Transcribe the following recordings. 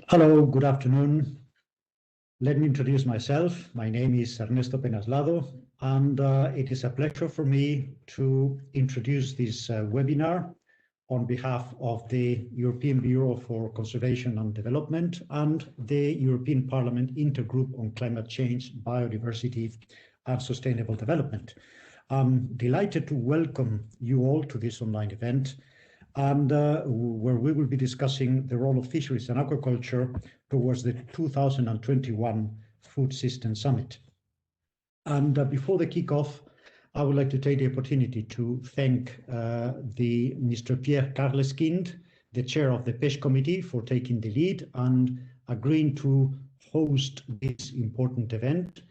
Hello, good afternoon. Let me introduce myself. My name is Ernesto Penaslado, and it is a pleasure for me to introduce this webinar on behalf of the European Bureau for Conservation and Development and the European Parliament Intergroup on Climate Change, Biodiversity and Sustainable Development. I'm delighted to welcome you all to this online event, and where we will be discussing the role of fisheries and aquaculture towards the 2021 Food System Summit. And before the kickoff, I would like to take the opportunity to thank Mr. Pierre Karleskind, the chair of the PECH committee, for taking the lead and agreeing to host this important event.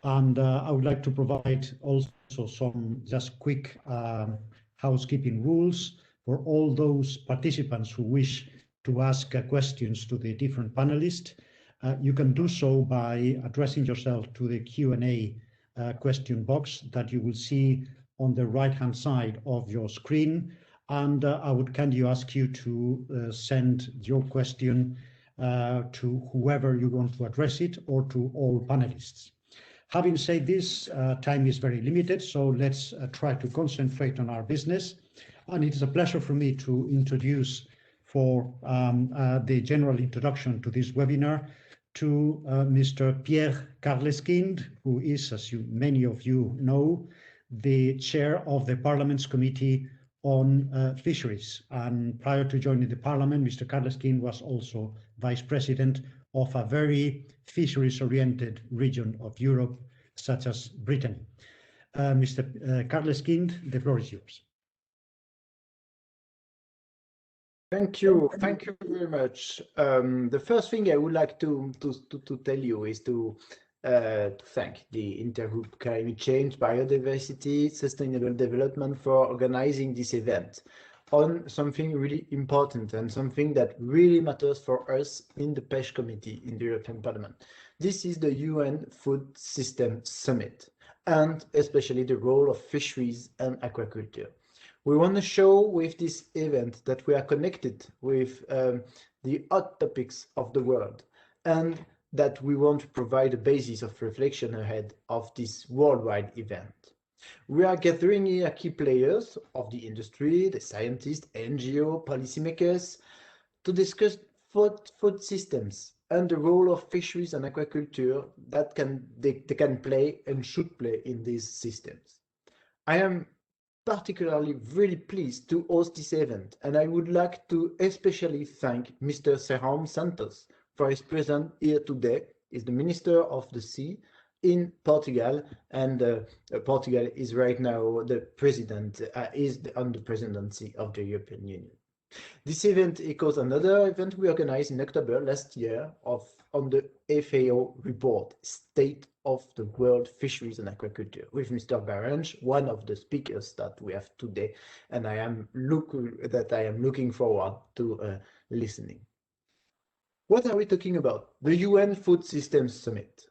And I would like to provide also some just quick housekeeping rules for all those participants who wish to ask questions to the different panelists. You can do so by addressing yourself to the Q&A question box that you will see on the right-hand side of your screen. And I would kindly ask you to send your question to whoever you want to address it or to all panelists. Having said this, time is very limited, so let's try to concentrate on our business. And it is a pleasure for me to introduce for the general introduction to this webinar to Mr. Pierre Karleskind, who is, as many of you know, the chair of the Parliament's Committee on Fisheries. And prior to joining the Parliament, Mr. Karleskind was also Vice President of a very fisheries-oriented region of Europe, such as Britain. Mr. Karleskind, the floor is yours. Thank you very much. The first thing I would like to tell you is to thank the Intergroup Climate Change, Biodiversity, Sustainable Development for organizing this event on something really important and something that really matters for us in the PECH committee in the European Parliament. This is the UN Food System Summit, and especially the role of fisheries and aquaculture. We want to show with this event that we are connected with the hot topics of the world, and that we want to provide a basis of reflection ahead of this worldwide event. We are gathering here key players of the industry, the scientists, NGO, policymakers, to discuss food systems and the role of fisheries and aquaculture that they can play and should play in these systems. I am particularly really pleased to host this event, and I would like to especially thank Mr. Serrão Santos for his presence here today. He's the Minister of the Sea in Portugal, and Portugal is right now the president, on the presidency of the European Union. This event echoes another event we organized in October last year on the FAO report, State of the World Fisheries and Aquaculture, with Mr. Barange, one of the speakers that we have today, and I am looking forward to listening. What are we talking about? The UN Food Systems Summit.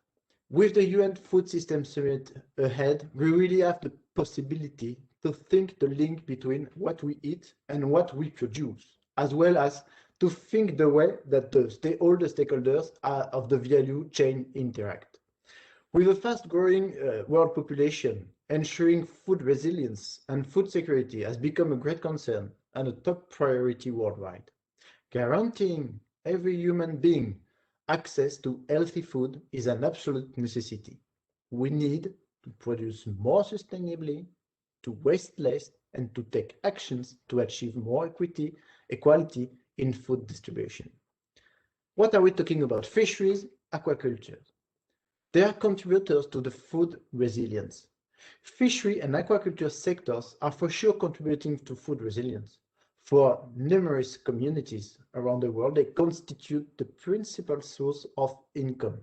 With the UN Food Systems Summit ahead, we really have the possibility to think the link between what we eat and what we produce, as well as to think the way that all the stakeholders of the value chain interact. With a fast-growing world population, ensuring food resilience and food security has become a great concern and a top priority worldwide. Guaranteeing every human being access to healthy food is an absolute necessity. We need to produce more sustainably, to waste less, and to take actions to achieve more equality in food distribution. What are we talking about? Fisheries, aquaculture. They are contributors to the food resilience. Fishery and aquaculture sectors are for sure contributing to food resilience. For numerous communities around the world, they constitute the principal source of income.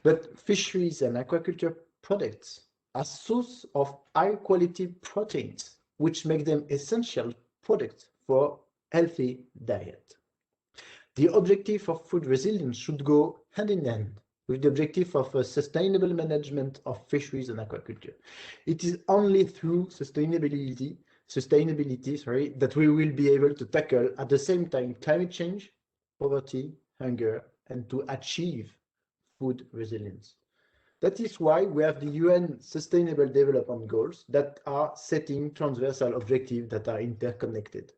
But fisheries and aquaculture products are source of high-quality proteins, which make them essential products for healthy diet. The objective of food resilience should go hand in hand with the objective of a sustainable management of fisheries and aquaculture. It is only through sustainability, that we will be able to tackle at the same time climate change, poverty, hunger and to achieve food resilience. That is why we have the UN Sustainable Development Goals that are setting transversal objectives that are interconnected.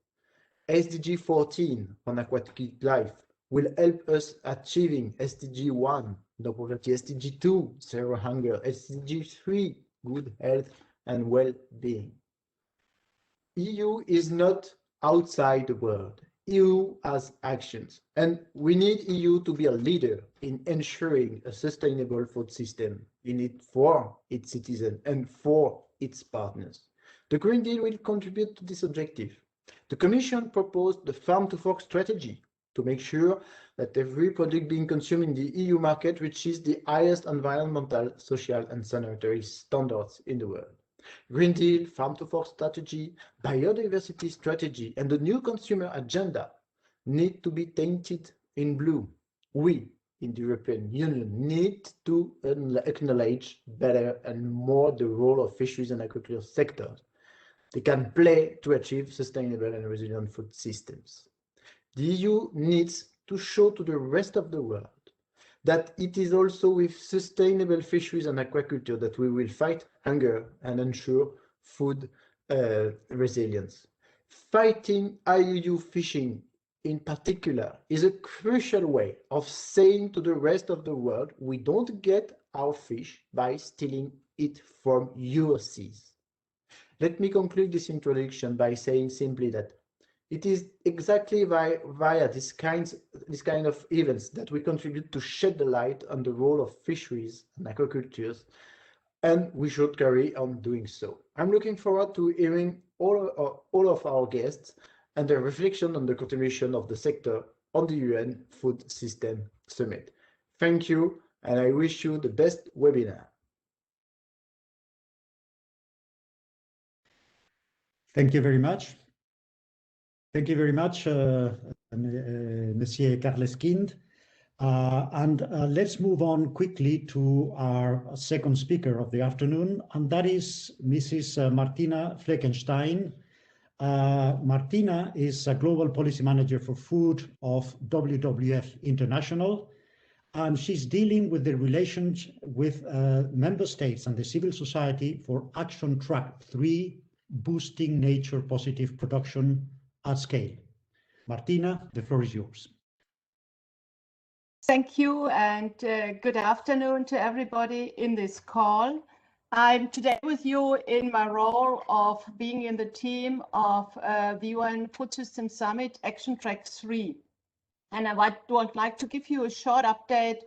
SDG 14 on aquatic life will help us achieving SDG 1, no poverty, SDG 2, zero hunger, SDG 3, good health and well-being. EU is not outside the world. EU has actions, and we need EU to be a leader in ensuring a sustainable food system in it for its citizens and for its partners. The Green Deal will contribute to this objective. The Commission proposed the Farm to Fork strategy to make sure that every product being consumed in the EU market reaches the highest environmental, social, and sanitary standards in the world. Green Deal, Farm to Fork strategy, biodiversity strategy, and the new consumer agenda need to be painted in blue. We, in the European Union, need to acknowledge better and more the role of fisheries and agricultural sectors they can play to achieve sustainable and resilient food systems. The EU needs to show to the rest of the world that it is also with sustainable fisheries and aquaculture that we will fight hunger and ensure food resilience. Fighting IUU fishing in particular is a crucial way of saying to the rest of the world, we don't get our fish by stealing it from your seas. Let me conclude this introduction by saying simply that it is exactly via this kind of events that we contribute to shed the light on the role of fisheries and aquaculture, and we should carry on doing so. I'm looking forward to hearing all of our guests and their reflection on the contribution of the sector on the UN Food System Summit. Thank you, and I wish you the best webinar. Thank you very much. Thank you very much, Monsieur Karleskind. Let's move on quickly to our second speaker of the afternoon, and that is Mrs. Martina Fleckenstein. Martina is a Global Policy Manager for Food of WWF International, and she's dealing with the relations with member states and the civil society for Action Track 3, Boosting Nature Positive Production at Scale. Martina, the floor is yours. Thank you, and good afternoon to everybody in this call. I'm today with you in my role of being in the team of the UN Food System Summit Action Track 3. And I would like to give you a short update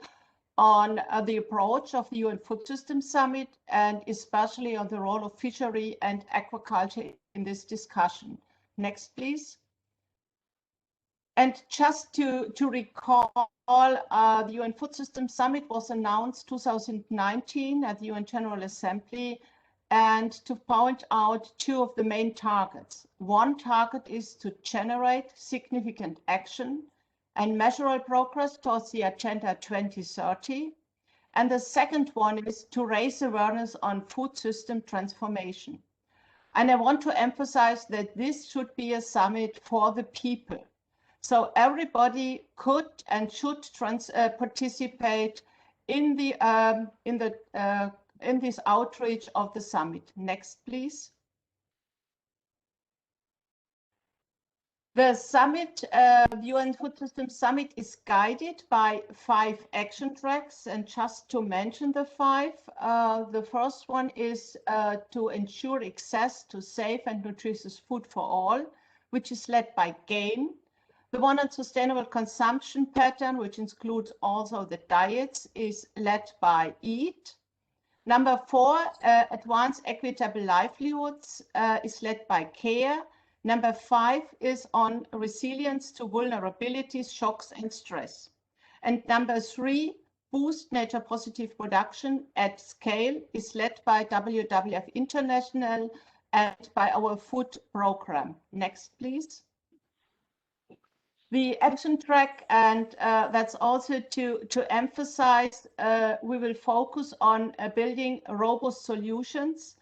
on the approach of the UN Food System Summit, and especially on the role of fishery and aquaculture in this discussion. Next, please. And just to recall, the UN Food System Summit was announced 2019 at the UN General Assembly, and to point out two of the main targets. One target is to generate significant action and measurable progress towards the Agenda 2030. And the second one is to raise awareness on food system transformation. And I want to emphasize that this should be a summit for the people. So everybody could and should participate in this outreach of the summit. Next, please. The summit, the UN Food System Summit, is guided by 5 action tracks, and just to mention the 5, the first one is to ensure access to safe and nutritious food for all, which is led by GAIN. The one on sustainable consumption pattern, which includes also the diets, is led by EAT. Number 4, advanced equitable livelihoods, is led by CARE. Number 5 is on resilience to vulnerabilities, shocks, and stress. And number 3, boost nature positive production at scale, is led by WWF International and by our food program. Next, please. The action track, and that's also to emphasize, we will focus on building robust solutions.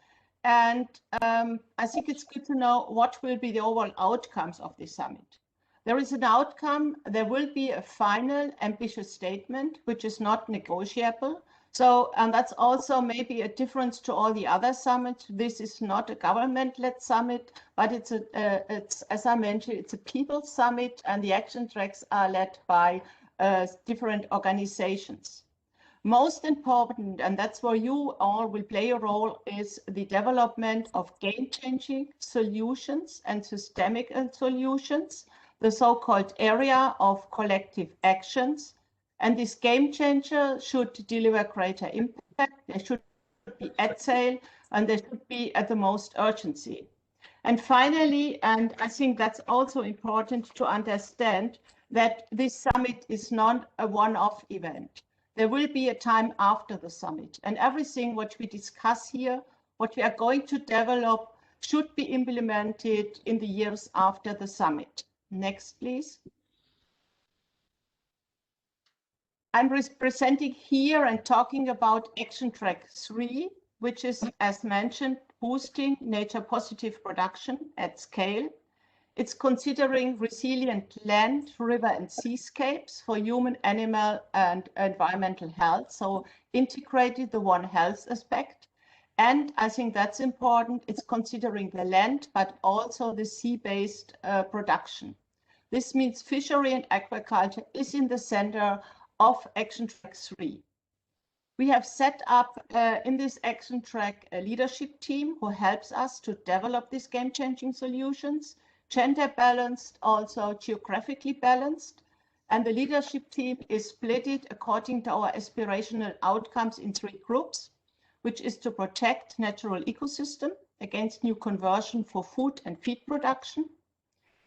And I think it's good to know what will be the overall outcomes of this summit. There is an outcome. There will be a final ambitious statement, which is not negotiable. So, and that's also maybe a difference to all the other summits. This is not a government-led summit, but it's as I mentioned, it's a people summit, and the action tracks are led by different organizations. Most important, and that's where you all will play a role, is the development of game-changing solutions and systemic solutions, the so-called area of collective actions. And this game changer should deliver greater impact. They should be at scale, and they should be at the most urgency. And finally, and I think that's also important to understand, that this summit is not a one-off event. There will be a time after the summit, and everything what we discuss here, what we are going to develop, should be implemented in the years after the summit. Next, please. I'm presenting here and talking about Action Track 3, which is, as mentioned, boosting nature positive production at scale. It's considering resilient land, river, and seascapes for human, animal, and environmental health. So integrated the One Health aspect. And I think that's important. It's considering the land, but also the sea-based production. This means fishery and aquaculture is in the center of Action Track 3. We have set up in this action track a leadership team who helps us to develop these game-changing solutions, gender balanced, also geographically balanced. And the leadership team is split according to our aspirational outcomes in 3 groups, which is to protect natural ecosystem against new conversion for food and feed production.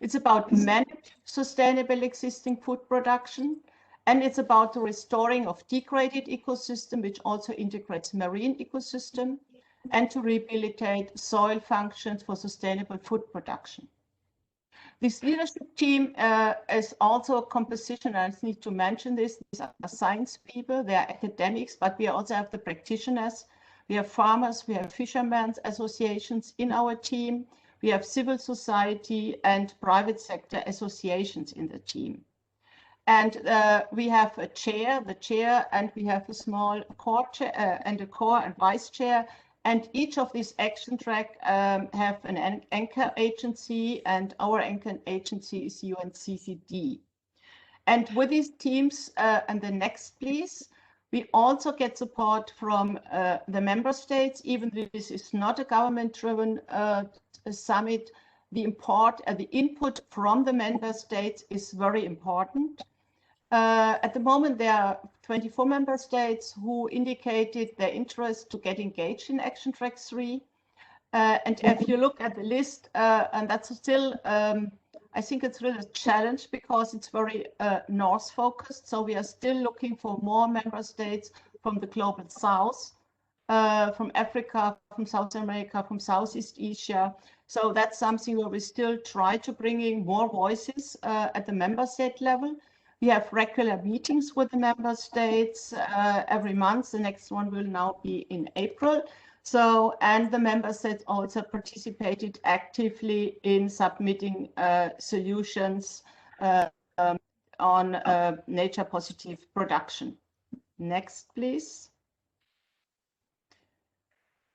It's about manage sustainable existing food production. And it's about the restoring of degraded ecosystem, which also integrates marine ecosystem, and to rehabilitate soil functions for sustainable food production. This leadership team is also a composition, and I need to mention this. These are science people, they are academics, but we also have the practitioners. We have farmers, we have fishermen's associations in our team. We have civil society and private sector associations in the team. And we have a chair, the chair, and we have a small core chair and a core and vice chair. And each of these action track have an anchor agency, and our anchor agency is UNCCD. And with these teams, and the next please, we also get support from the member states. Even though this is not a government-driven summit, the input from the member states is very important. At the moment, there are 24 member states who indicated their interest to get engaged in Action Track 3. And if you look at the list, and that's still, I think it's really a challenge because it's very north focused. So we are still looking for more member states from the global south, from Africa, from South America, from Southeast Asia. So that's something where we still try to bring in more voices at the member state level. We have regular meetings with the member states every month. The next one will now be in April. So, and the member states also participated actively in submitting solutions on nature positive production. Next, please.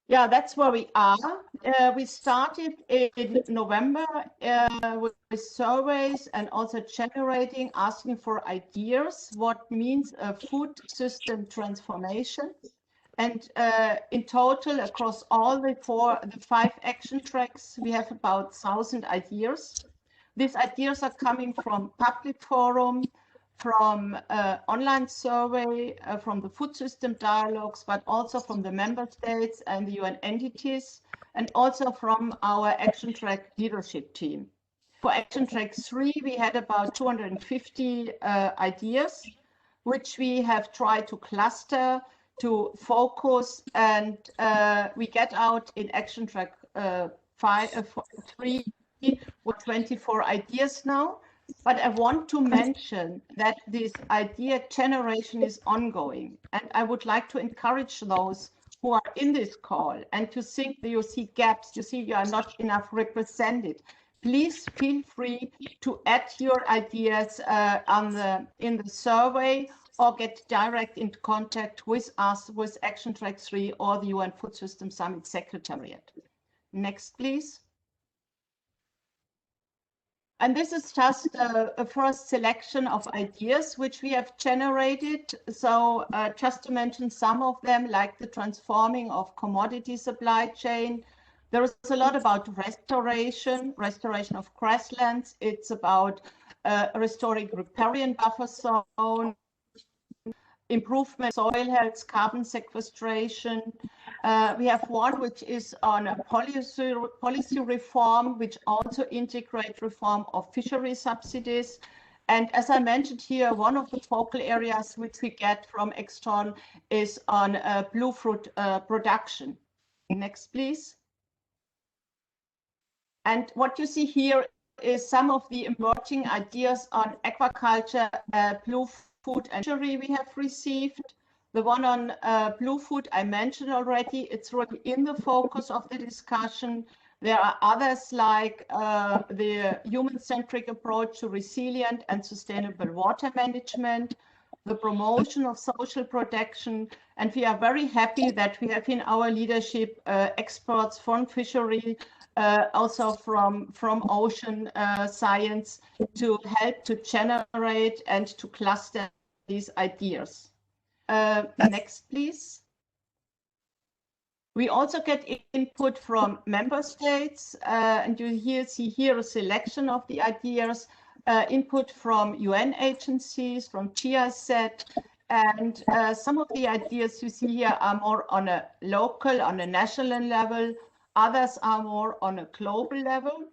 Yeah, that's where we are. We started in November with surveys and also generating, asking for ideas, what means a food system transformation. And in total, across all the 5 action tracks, we have about 1,000 ideas. These ideas are coming from public forum, from online survey, from the food system dialogues, but also from the member states and the UN entities, and also from our Action Track leadership team. For Action Track 3, we had about 250 ideas, which we have tried to cluster, to focus, and we get out in Action Track 3 with 24 ideas now. But I want to mention that this idea generation is ongoing, and I would like to encourage those who are in this call and to think that you see gaps, you see you are not enough represented. please feel free to add your ideas in the survey, or get direct in contact with us with Action Track 3 or the UN Food System Summit Secretariat. Next, please. And this is just a first selection of ideas which we have generated. So just to mention some of them, like the transforming of commodity supply chain. There is a lot about restoration of grasslands. It's about restoring riparian buffer zone, improvement soil health, carbon sequestration. We have one which is on a policy reform, which also integrate reform of fishery subsidies. And as I mentioned here, one of the focal areas which we get from external is on blue fruit production. Next, please. And what you see here is some of the emerging ideas on aquaculture, blue food and fishery we have received. The one on blue food I mentioned already. It's really in the focus of the discussion. There are others like the human-centric approach to resilient and sustainable water management, the promotion of social protection, and we are very happy that we have in our leadership experts from fishery, also from ocean science, to help to generate and to cluster these ideas. Next, please. We also get input from member states, and you see here a selection of the ideas, input from UN agencies, from GIZ, and some of the ideas you see here are more on a local, on a national level. Others are more on a global level.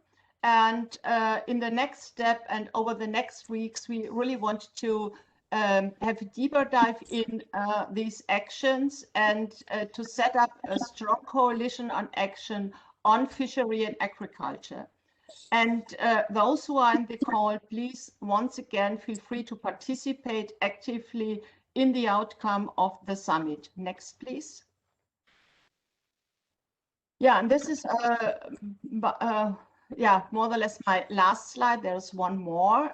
And in the next step and over the next weeks, we really want to have a deeper dive in these actions and to set up a strong coalition on action on fishery and agriculture. And those who are in the call, please, once again, feel free to participate actively in the outcome of the summit. Next, please. Yeah, and this is yeah, more or less my last slide. There's one more,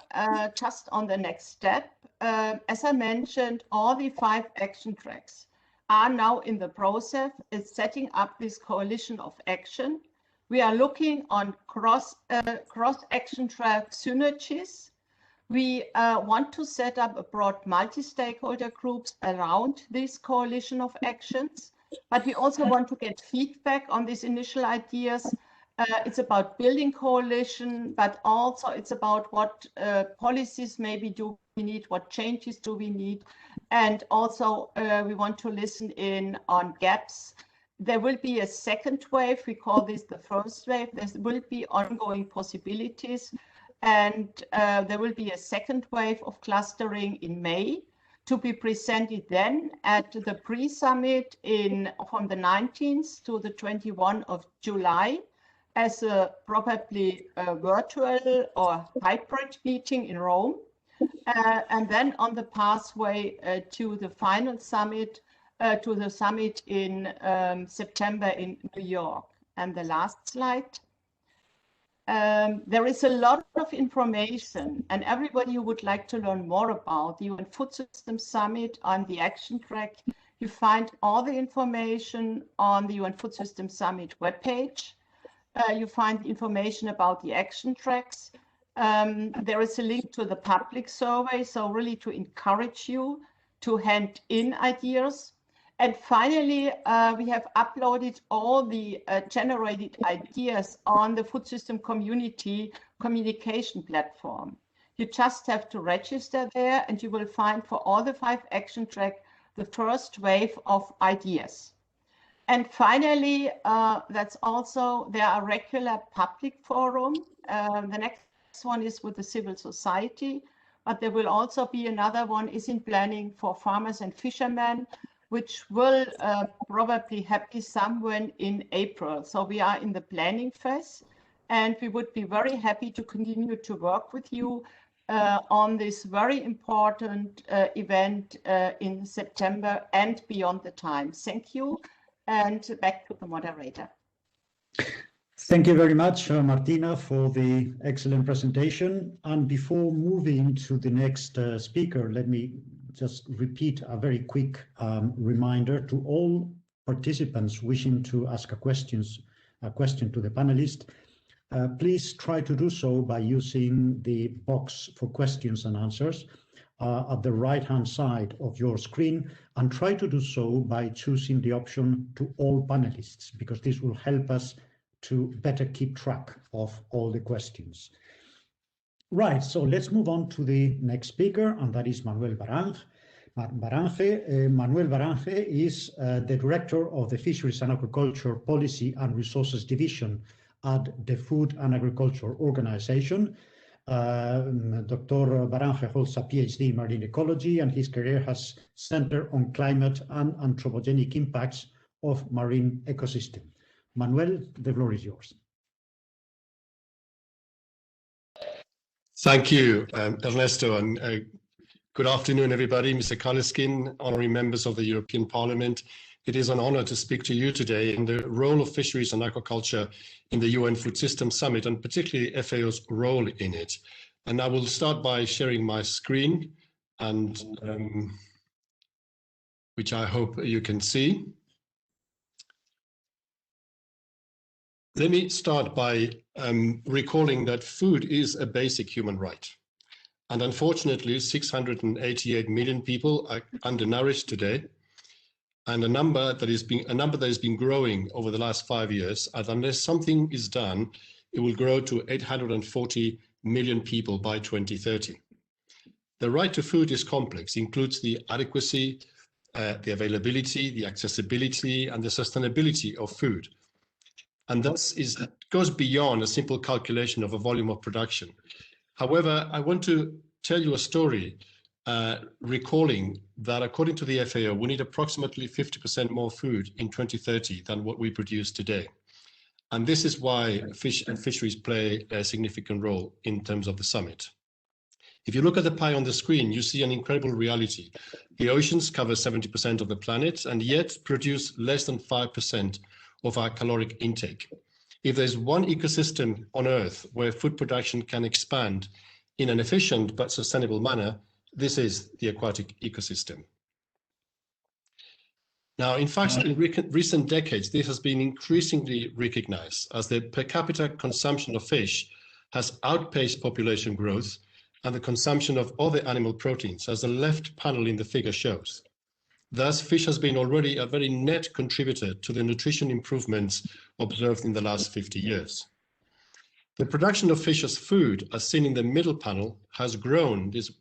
just on the next step. As I mentioned, all the 5 action tracks are now in the process of setting up this coalition of action. We are looking on cross action track synergies. We want to set up a broad multi-stakeholder groups around this coalition of actions. But we also want to get feedback on these initial ideas. It's about building coalition, but also it's about what policies maybe do we need, what changes do we need. And also we want to listen in on gaps. There will be a second wave. We call this the first wave. There will be ongoing possibilities. And there will be a second wave of clustering in May, to be presented then at the pre-summit from the 19th to the 21st of July as a probably virtual or hybrid meeting in Rome. And then on the pathway to the final summit, to the summit in September in New York. And the last slide. There is a lot of information, and everybody who would like to learn more about the UN Food System Summit on the action track, you find all the information on the UN Food System Summit webpage. You find information about the action tracks. There is a link to the public survey, so really to encourage you to hand in ideas. And finally, we have uploaded all the generated ideas on the Food System Community communication platform. You just have to register there, and you will find for all the 5 action tracks the first wave of ideas. And finally, that's also, there are regular public forum. The next one is with the civil society, but there will also be another one is in planning for farmers and fishermen, which will probably happen somewhere in April. So we are in the planning phase, and we would be very happy to continue to work with you on this very important event in September and beyond the time. Thank you, and back to the moderator. Thank you very much, Martina, for the excellent presentation. And before moving to the next speaker, let me just repeat a very quick reminder to all participants wishing to ask a question to the panelist. Please try to do so by using the box for questions and answers at the right-hand side of your screen, and try to do so by choosing the option to all panelists, because this will help us to better keep track of all the questions. Right, so let's move on to the next speaker, and that is Manuel Barange. Manuel Barange is the Director of the Fisheries and Aquaculture Policy and Resources Division at the Food and Agriculture Organization. Dr. Barange holds a PhD in marine ecology, and his career has centered on climate and anthropogenic impacts of marine ecosystem. Manuel, the floor is yours. Thank you, Ernesto, and good afternoon, everybody. Mr. Karleskind, honorary members of the European Parliament. It is an honor to speak to you today in the role of fisheries and aquaculture in the UN Food System Summit, and particularly FAO's role in it. And I will start by sharing my screen, and which I hope you can see. Let me start by recalling that food is a basic human right. And unfortunately, 688 million people are undernourished today, and a number that has been growing over the last 5 years. And unless something is done, it will grow to 840 million people by 2030. The right to food is complex, includes the adequacy, the availability, the accessibility, and the sustainability of food. And thus goes beyond a simple calculation of a volume of production. However, I want to tell you a story recalling that according to the FAO, we need approximately 50% more food in 2030 than what we produce today. And this is why fish and fisheries play a significant role in terms of the summit. If you look at the pie on the screen, you see an incredible reality. The oceans cover 70% of the planet and yet produce less than 5% of our caloric intake. If there's one ecosystem on Earth where food production can expand in an efficient but sustainable manner, this is the aquatic ecosystem. Now, in fact, in recent decades, this has been increasingly recognized as the per capita consumption of fish has outpaced population growth and the consumption of other animal proteins, as the left panel in the figure shows. Thus, fish has been already a very net contributor to the nutrition improvements observed in the last 50 years. The production of fish as food, as seen in the middle panel, has grown, this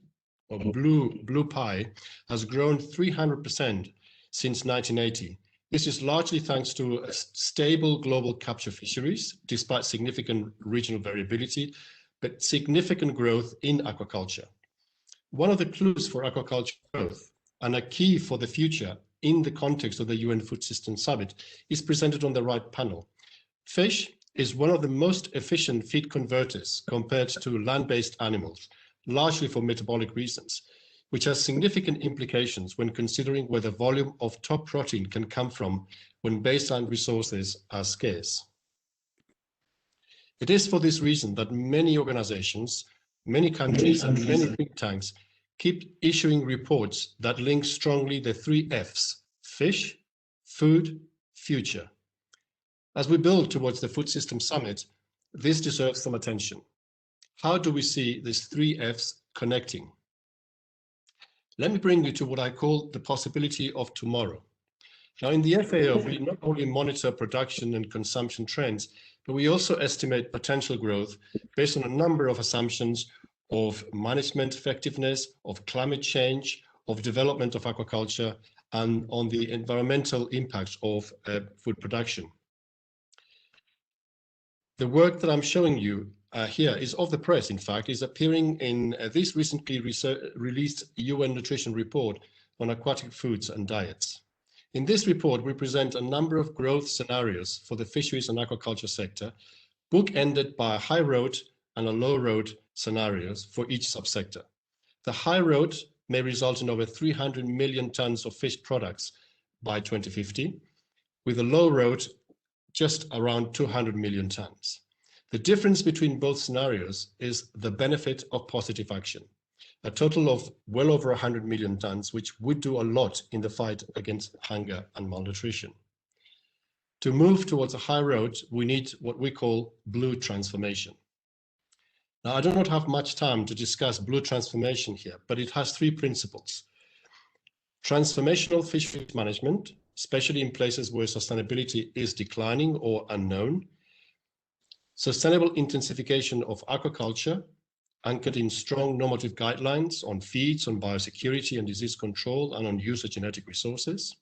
blue pie, has grown 300% since 1980. This is largely thanks to stable global capture fisheries, despite significant regional variability, but significant growth in aquaculture. One of the clues for aquaculture growth, and a key for the future in the context of the UN Food System Summit, is presented on the right panel. Fish is one of the most efficient feed converters compared to land-based animals, largely for metabolic reasons, which has significant implications when considering where the volume of top protein can come from when baseline resources are scarce. It is for this reason that many organizations, many countries, and many think tanks keep issuing reports that link strongly the 3 Fs: fish, food, future. As we build towards the Food System Summit, this deserves some attention. How do we see these 3 Fs connecting? Let me bring you to what I call the possibility of tomorrow. Now, in the FAO, we not only monitor production and consumption trends, but we also estimate potential growth based on a number of assumptions of management effectiveness, of climate change, of development of aquaculture, and on the environmental impacts of food production. The work that I'm showing you here is of the press, in fact, is appearing in this recently released UN Nutrition Report on aquatic foods and diets. In this report, we present a number of growth scenarios for the fisheries and aquaculture sector, bookended by a high road and a low road scenarios for each subsector. The high road may result in over 300 million tons of fish products by 2050, with the low road just around 200 million tons. The difference between both scenarios is the benefit of positive action, a total of well over 100 million tons, which would do a lot in the fight against hunger and malnutrition. To move towards a high road, we need what we call blue transformation. Now, I do not have much time to discuss blue transformation here, but it has three principles. Transformational fisheries management, especially in places where sustainability is declining or unknown. Sustainable intensification of aquaculture, anchored in strong normative guidelines on feeds, on biosecurity and disease control, and on use of genetic resources.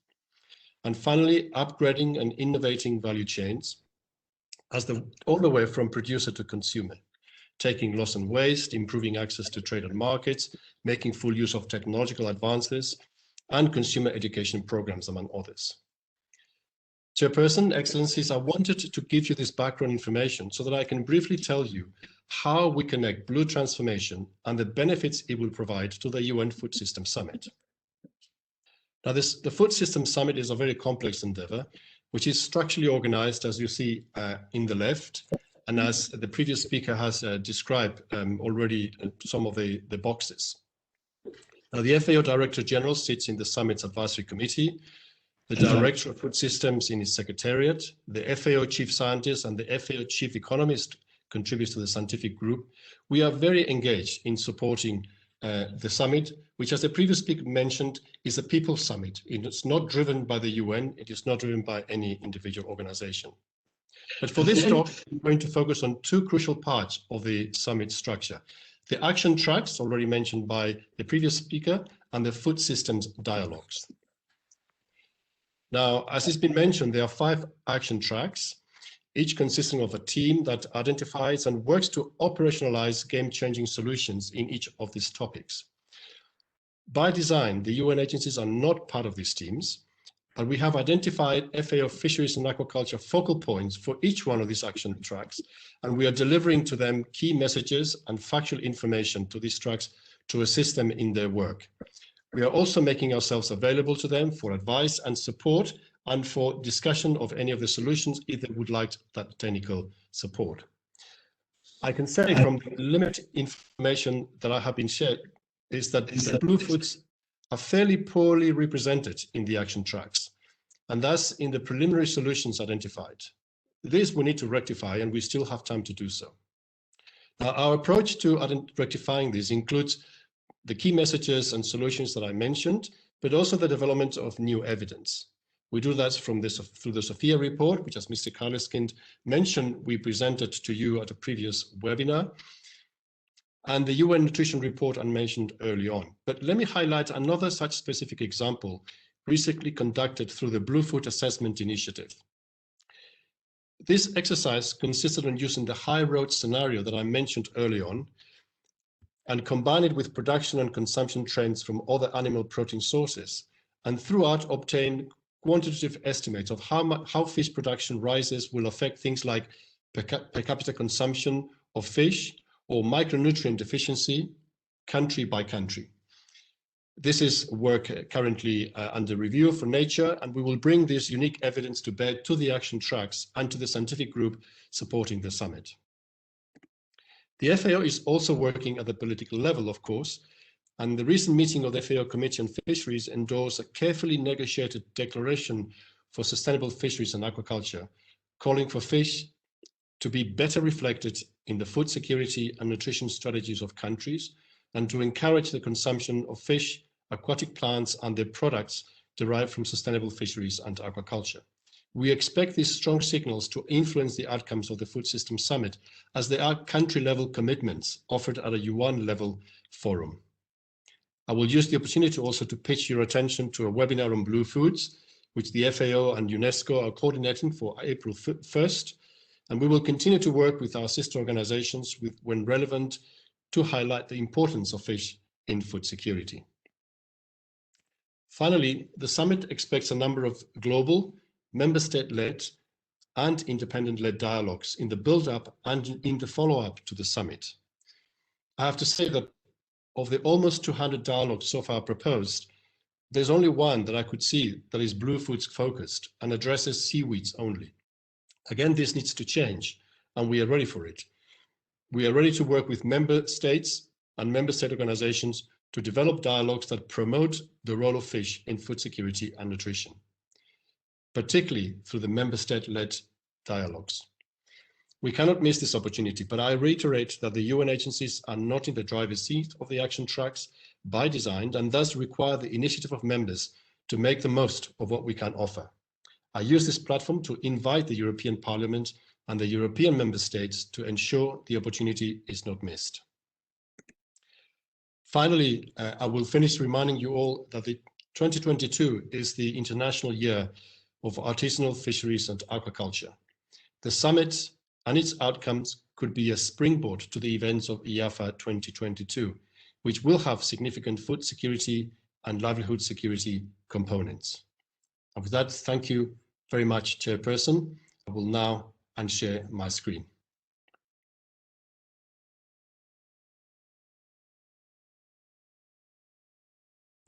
And finally, upgrading and innovating value chains all the way from producer to consumer, taking loss and waste, improving access to trade and markets, making full use of technological advances, and consumer education programs, among others. Chairperson, Excellencies, I wanted to give you this background information so that I can briefly tell you how we connect blue transformation and the benefits it will provide to the UN Food System Summit. Now, the Food System Summit is a very complex endeavor, which is structurally organized, as you see in the left, and as the previous speaker has described already some of the boxes. Now, the FAO Director General sits in the Summit's Advisory Committee, the Director of Food Systems in his Secretariat, the FAO Chief Scientist and the FAO Chief Economist contributes to the scientific group. We are very engaged in supporting the summit, which, as the previous speaker mentioned, is a people's summit. It's not driven by the UN, it is not driven by any individual organization. But for this talk, I'm going to focus on two crucial parts of the summit structure: the action tracks, already mentioned by the previous speaker, and the food systems dialogues. Now, as has been mentioned, there are 5 action tracks, each consisting of a team that identifies and works to operationalize game-changing solutions in each of these topics. By design, the UN agencies are not part of these teams, but we have identified FAO Fisheries and Aquaculture focal points for each one of these action tracks, and we are delivering to them key messages and factual information to these tracks to assist them in their work. We are also making ourselves available to them for advice and support and for discussion of any of the solutions if they would like that technical support. I can say from the limited information that I have been shared is that the blue foods are fairly poorly represented in the action tracks, and thus in the preliminary solutions identified. This we need to rectify, and we still have time to do so. Now, our approach to rectifying this includes the key messages and solutions that I mentioned, but also the development of new evidence. We do that through the Sophia report, which, as Mr. Karleskind mentioned, we presented to you at a previous webinar, and the UN Nutrition Report I mentioned early on. But let me highlight another such specific example recently conducted through the Blue Food Assessment Initiative. This exercise consisted on using the high road scenario that I mentioned early on and combine it with production and consumption trends from other animal protein sources, and throughout obtain quantitative estimates of how fish production rises will affect things like per capita consumption of fish or micronutrient deficiency country by country. This is work currently under review for Nature, and we will bring this unique evidence to bear to the action tracks and to the scientific group supporting the summit. The FAO is also working at the political level, of course, and the recent meeting of the FAO Committee on Fisheries endorsed a carefully negotiated declaration for sustainable fisheries and aquaculture, calling for fish to be better reflected in the food security and nutrition strategies of countries, and to encourage the consumption of fish, aquatic plants, and their products derived from sustainable fisheries and aquaculture. We expect these strong signals to influence the outcomes of the Food System Summit, as they are country-level commitments offered at a UN-level forum. I will use the opportunity also to pitch your attention to a webinar on blue foods, which the FAO and UNESCO are coordinating for April 1st, and we will continue to work with our sister organizations when relevant to highlight the importance of fish in food security. Finally, the summit expects a number of global, member state-led and independent-led dialogues in the build-up and in the follow-up to the summit. I have to say that of the almost 200 dialogues so far proposed, there's only one that I could see that is blue foods focused and addresses seaweeds only. Again, this needs to change, and we are ready for it. We are ready to work with member states and member state organizations to develop dialogues that promote the role of fish in food security and nutrition, particularly through the member state-led dialogues. We cannot miss this opportunity, but I reiterate that the UN agencies are not in the driver's seat of the action tracks by design, and thus require the initiative of members to make the most of what we can offer. I use this platform to invite the European Parliament and the European member states to ensure the opportunity is not missed. Finally, I will finish reminding you all that 2022 is the International Year of Artisanal Fisheries and Aquaculture. The summit and its outcomes could be a springboard to the events of IAFA 2022, which will have significant food security and livelihood security components. And with that, thank you very much, Chairperson. I will now unshare my screen.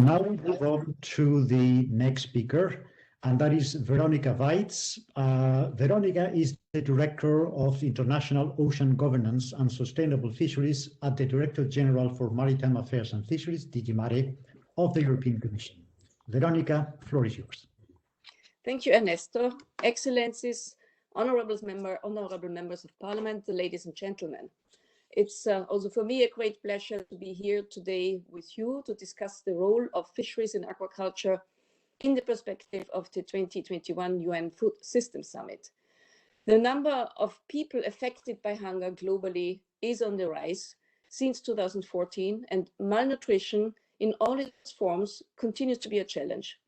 Now we move on to the next speaker, and that is Veronica Weitz. Veronica is the Director of International Ocean Governance and Sustainable Fisheries at the Director General for Maritime Affairs and Fisheries, DG Mare, of the European Commission. Veronica, floor is yours. Thank you, Ernesto. Excellencies, honorable members of Parliament, ladies and gentlemen. It's also for me a great pleasure to be here today with you to discuss the role of fisheries in aquaculture in the perspective of the 2021 UN Food Systems Summit. The number of people affected by hunger globally is on the rise since 2014, and malnutrition in all its forms continues to be a challenge.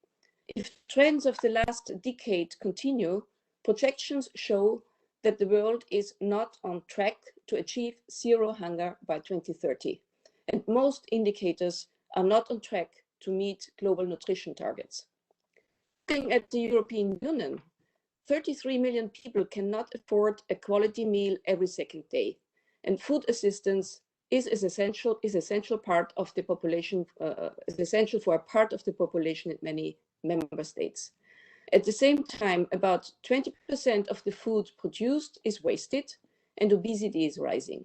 If trends of the last decade continue, projections show that the world is not on track to achieve zero hunger by 2030, and most indicators are not on track to meet global nutrition targets. Looking at the European Union, 33 million people cannot afford a quality meal every second day, and food assistance is essential part of the population, is essential for a part of the population in many member states. At the same time, about 20% of the food produced is wasted, and obesity is rising.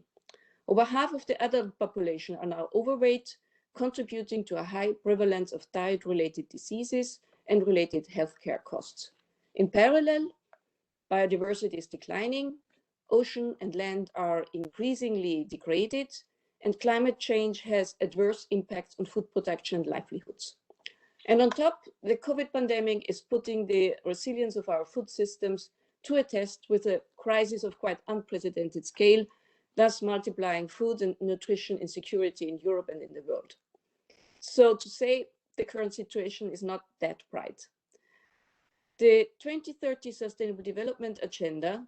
Over half of the adult population are now overweight, contributing to a high prevalence of diet-related diseases and related healthcare costs. In parallel, biodiversity is declining, ocean and land are increasingly degraded, and climate change has adverse impacts on food production and livelihoods. And on top, the COVID pandemic is putting the resilience of our food systems to a test with a crisis of quite unprecedented scale, thus multiplying food and nutrition insecurity in Europe and in the world. So to say the current situation is not that bright. The 2030 Sustainable Development Agenda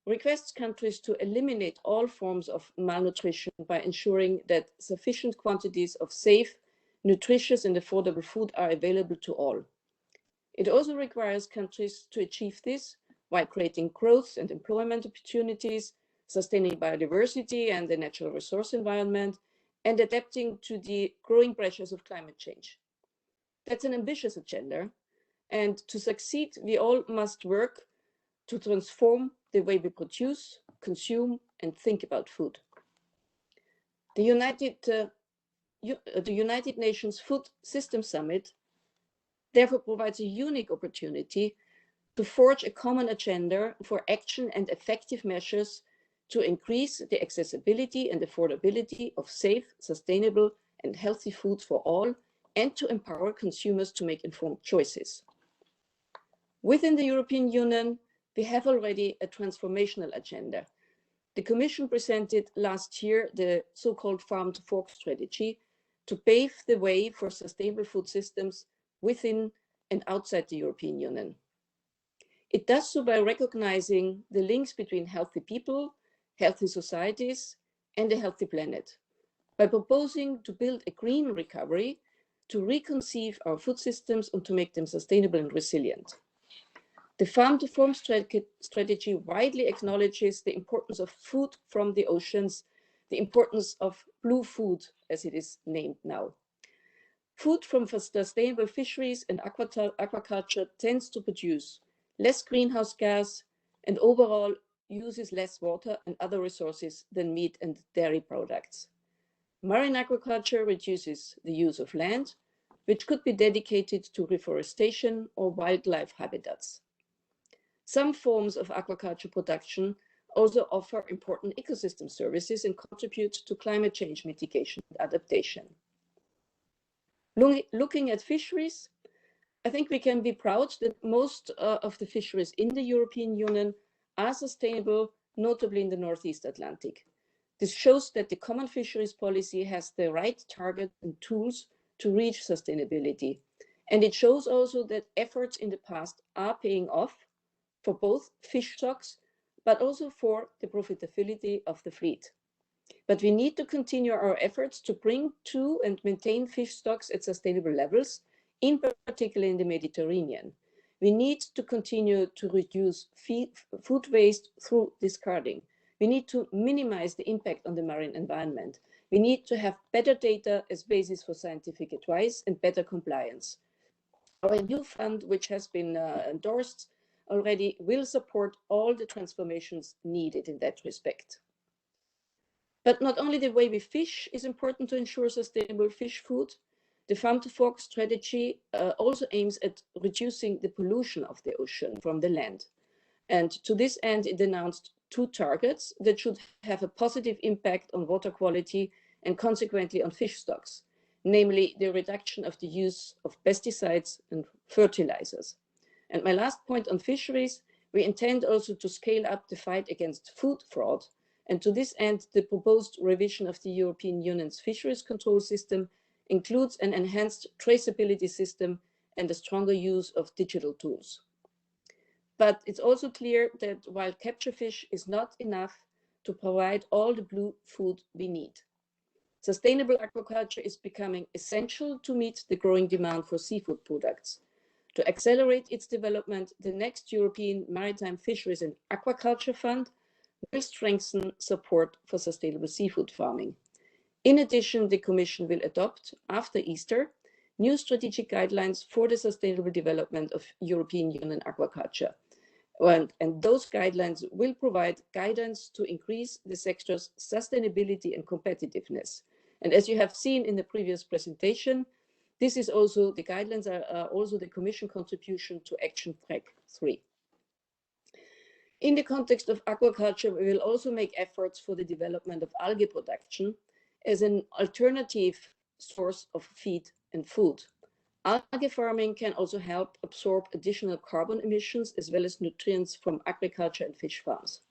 requests countries to eliminate all forms of malnutrition by ensuring that sufficient quantities of safe, nutritious and affordable food are available to all. It also requires countries to achieve this while creating growth and employment opportunities, sustaining biodiversity and the natural resource environment, and adapting to the growing pressures of climate change. That's an ambitious agenda, and to succeed, we all must work to transform the way we produce, consume, and think about food. The United Nations Food Systems Summit therefore provides a unique opportunity to forge a common agenda for action and effective measures to increase the accessibility and affordability of safe, sustainable, and healthy food for all, and to empower consumers to make informed choices. Within the European Union, we have already a transformational agenda. The Commission presented last year the so-called Farm to Fork strategy to pave the way for sustainable food systems within and outside the European Union. It does so by recognizing the links between healthy people, healthy societies, and a healthy planet, by proposing to build a green recovery to reconceive our food systems and to make them sustainable and resilient. The Farm to Fork strategy widely acknowledges the importance of food from the oceans, the importance of blue food, as it is named now. Food from sustainable fisheries and aquaculture tends to produce less greenhouse gas, and overall uses less water and other resources than meat and dairy products. Marine aquaculture reduces the use of land, which could be dedicated to reforestation or wildlife habitats. Some forms of aquaculture production also offer important ecosystem services and contribute to climate change mitigation and adaptation. Looking at fisheries, I think we can be proud that most of the fisheries in the European Union are sustainable, notably in the Northeast Atlantic. This shows that the common fisheries policy has the right target and tools to reach sustainability. And it shows also that efforts in the past are paying off for both fish stocks, but also for the profitability of the fleet. But we need to continue our efforts to bring to and maintain fish stocks at sustainable levels, in particular in the Mediterranean. We need to continue to reduce food waste through discarding. We need to minimize the impact on the marine environment. We need to have better data as basis for scientific advice and better compliance. Our new fund, which has been endorsed already, will support all the transformations needed in that respect. But not only the way we fish is important to ensure sustainable fish food. The Farm to Fork strategy also aims at reducing the pollution of the ocean from the land. And to this end, it announced 2 targets that should have a positive impact on water quality and consequently on fish stocks, namely the reduction of the use of pesticides and fertilizers. And my last point on fisheries, we intend also to scale up the fight against food fraud. And to this end, the proposed revision of the European Union's fisheries control system includes an enhanced traceability system and a stronger use of digital tools. But it's also clear that wild capture fish is not enough to provide all the blue food we need. Sustainable aquaculture is becoming essential to meet the growing demand for seafood products. To accelerate its development, the next European Maritime Fisheries and Aquaculture Fund will strengthen support for sustainable seafood farming. In addition, the Commission will adopt, after Easter, new strategic guidelines for the sustainable development of European Union aquaculture. And those guidelines will provide guidance to increase the sector's sustainability and competitiveness. And as you have seen in the previous presentation, this is also, the guidelines are also the Commission contribution to Action Track 3. In the context of aquaculture, we will also make efforts for the development of algae production as an alternative source of feed and food. Algae farming can also help absorb additional carbon emissions as well as nutrients from agriculture and fish farms.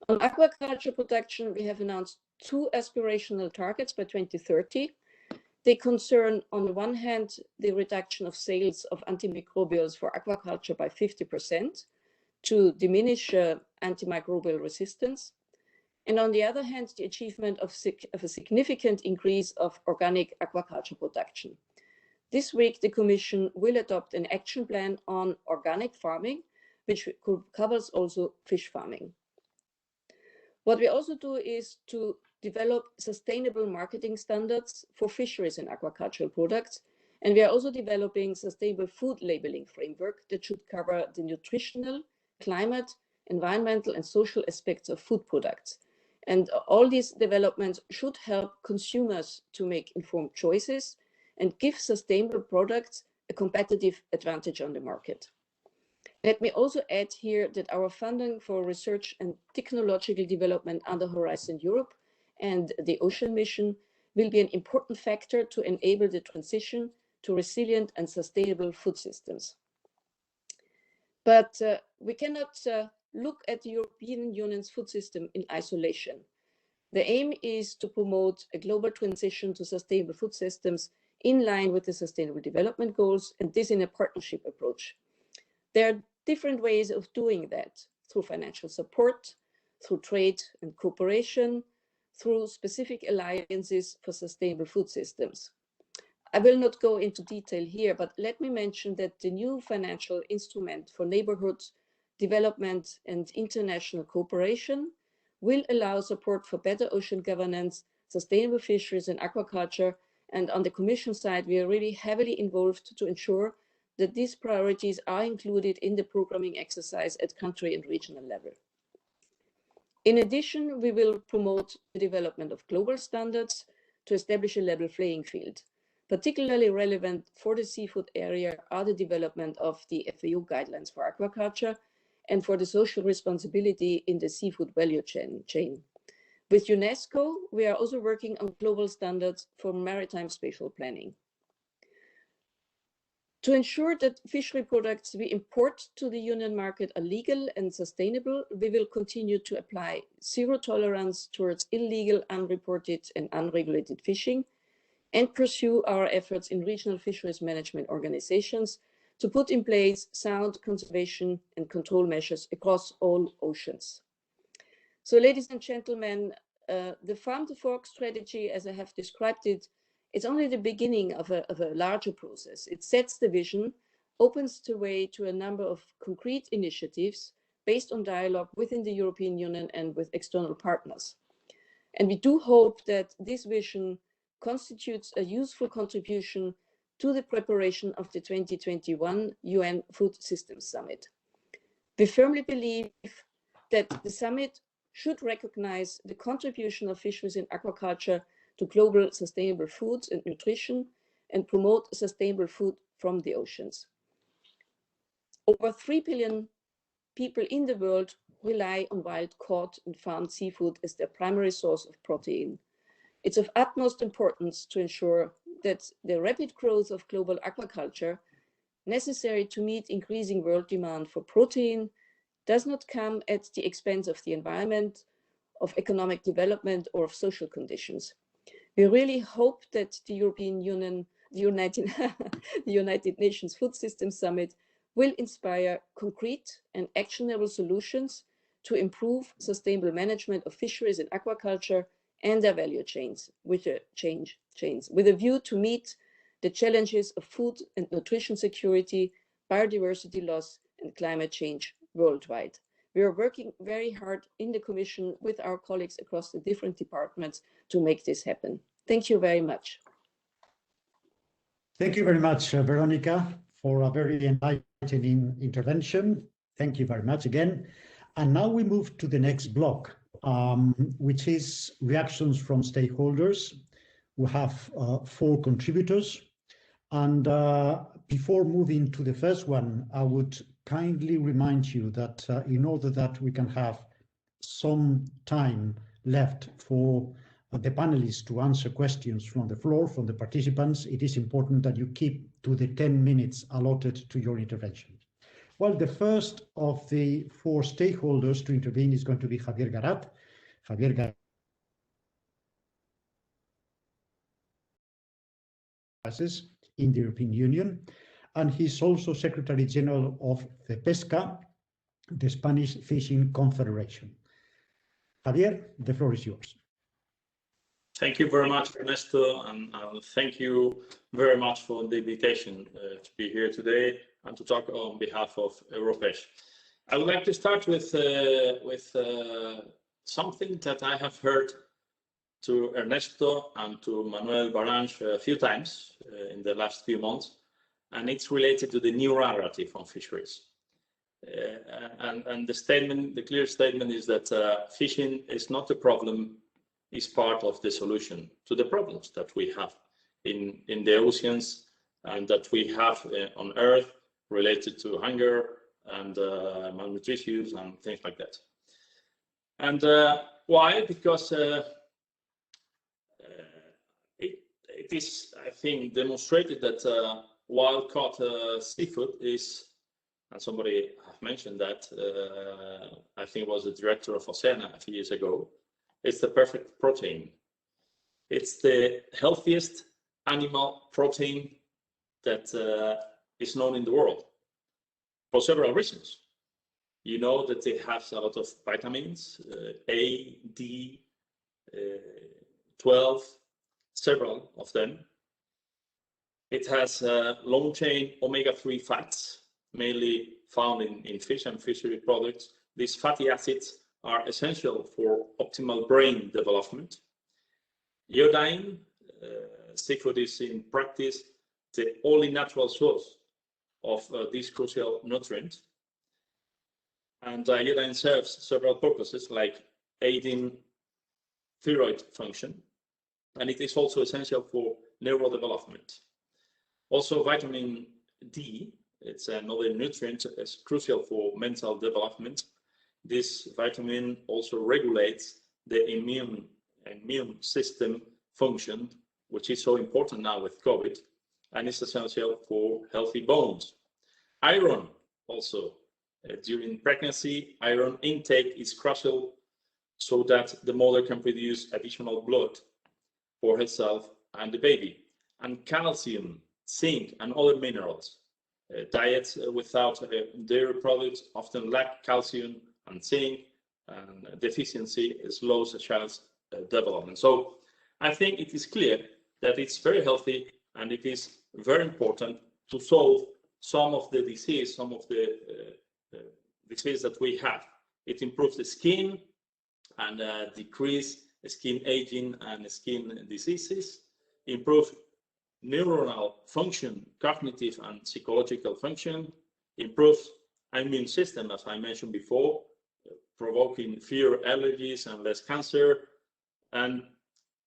On aquaculture production, we have announced 2 aspirational targets by 2030. They concern, on the one hand, the reduction of sales of antimicrobials for aquaculture by 50% to diminish antimicrobial resistance. And on the other hand, the achievement of a significant increase of organic aquaculture production. This week, the Commission will adopt an action plan on organic farming, which covers also fish farming. What we also do is to develop sustainable marketing standards for fisheries and aquacultural products. And we are also developing sustainable food labeling framework that should cover the nutritional, climate, environmental, and social aspects of food products. And all these developments should help consumers to make informed choices and give sustainable products a competitive advantage on the market. Let me also add here that our funding for research and technological development under Horizon Europe and the Ocean Mission will be an important factor to enable the transition to resilient and sustainable food systems. But we cannot look at the European Union's food system in isolation. The aim is to promote a global transition to sustainable food systems in line with the Sustainable Development Goals, and this in a partnership approach. There are different ways of doing that, through financial support, through trade and cooperation, through specific alliances for sustainable food systems. I will not go into detail here, but let me mention that the new financial instrument for neighborhood development and international cooperation will allow support for better ocean governance, sustainable fisheries and aquaculture. And on the Commission side, we are really heavily involved to ensure that these priorities are included in the programming exercise at country and regional level. In addition, we will promote the development of global standards to establish a level playing field. Particularly relevant for the seafood area are the development of the FAO guidelines for aquaculture and for the social responsibility in the seafood value chain. With UNESCO, we are also working on global standards for maritime spatial planning. To ensure that fishery products we import to the Union market are legal and sustainable, we will continue to apply zero tolerance towards illegal, unreported and unregulated fishing, and pursue our efforts in regional fisheries management organizations to put in place sound conservation and control measures across all oceans. So, ladies and gentlemen, the Farm to Fork strategy, as I have described it, is only the beginning of a larger process. It sets the vision, opens the way to a number of concrete initiatives based on dialogue within the European Union and with external partners. And we do hope that this vision constitutes a useful contribution to the preparation of the 2021 UN Food Systems Summit. We firmly believe that the summit should recognize the contribution of fisheries and aquaculture to global sustainable foods and nutrition and promote sustainable food from the oceans. Over 3 billion people in the world rely on wild caught and farmed seafood as their primary source of protein. It's of utmost importance to ensure that the rapid growth of global aquaculture, necessary to meet increasing world demand for protein, does not come at the expense of the environment, of economic development, or of social conditions. We really hope that the European Union, the United Nations Food Systems Summit will inspire concrete and actionable solutions to improve sustainable management of fisheries and aquaculture and their value chains with a view to meet the challenges of food and nutrition security, biodiversity loss, and climate change worldwide. We are working very hard in the Commission with our colleagues across the different departments to make this happen. Thank you very much. Thank you very much, Veronica, for a very enlightening intervention. Thank you very much again. And now we move to the next block, which is reactions from stakeholders. We have 4 contributors. And before moving to the first one, I would kindly remind you that in order that we can have some time left for the panelists to answer questions from the floor, from the participants, it is important that you keep to the 10 minutes allotted to your intervention. Well, the first of the 4 stakeholders to intervene is going to be Javier Garat. Javier Garat in the European Union, and he's also Secretary General of the Pesca, the Spanish Fishing Confederation. Javier, the floor is yours. Thank you very much, Ernesto, and thank you very much for the invitation to be here today and to talk on behalf of Europesh. I would like to start with something that I have heard to Ernesto and to Manuel Barange a few times in the last few months, and it's related to the new narrative on fisheries. And the statement, the clear statement is that fishing is not a problem, is part of the solution to the problems that we have in the oceans and that we have on Earth related to hunger and malnutrition and things like that. And why? Because it is, I think, demonstrated that wild-caught seafood is, and somebody have mentioned that, I think it was the director of Oceana a few years ago, it's the perfect protein. It's the healthiest animal protein that is known in the world for several reasons. You know that it has a lot of vitamins, A, D, 12, several of them. It has long-chain omega-3 fats, mainly found in fish and fishery products. These fatty acids are essential for optimal brain development. Iodine, seafood is in practice the only natural source of this crucial nutrient. And iodine serves several purposes, like aiding thyroid function, and it is also essential for neurodevelopment. Also, vitamin D, it's another nutrient, is crucial for mental development. This vitamin also regulates the immune system function, which is so important now with COVID, and is essential for healthy bones. Iron also, during pregnancy, iron intake is crucial so that the mother can produce additional blood for herself and the baby. And calcium, zinc, and other minerals. Diets without dairy products often lack calcium and zinc, and deficiency slows a child's development. So I think it is clear that it's very healthy, and it is very important to solve some of the disease that we have. It improves the skin and decrease skin aging and skin diseases, improve neuronal function, cognitive and psychological function, improves immune system, as I mentioned before, provoking fewer allergies and less cancer. And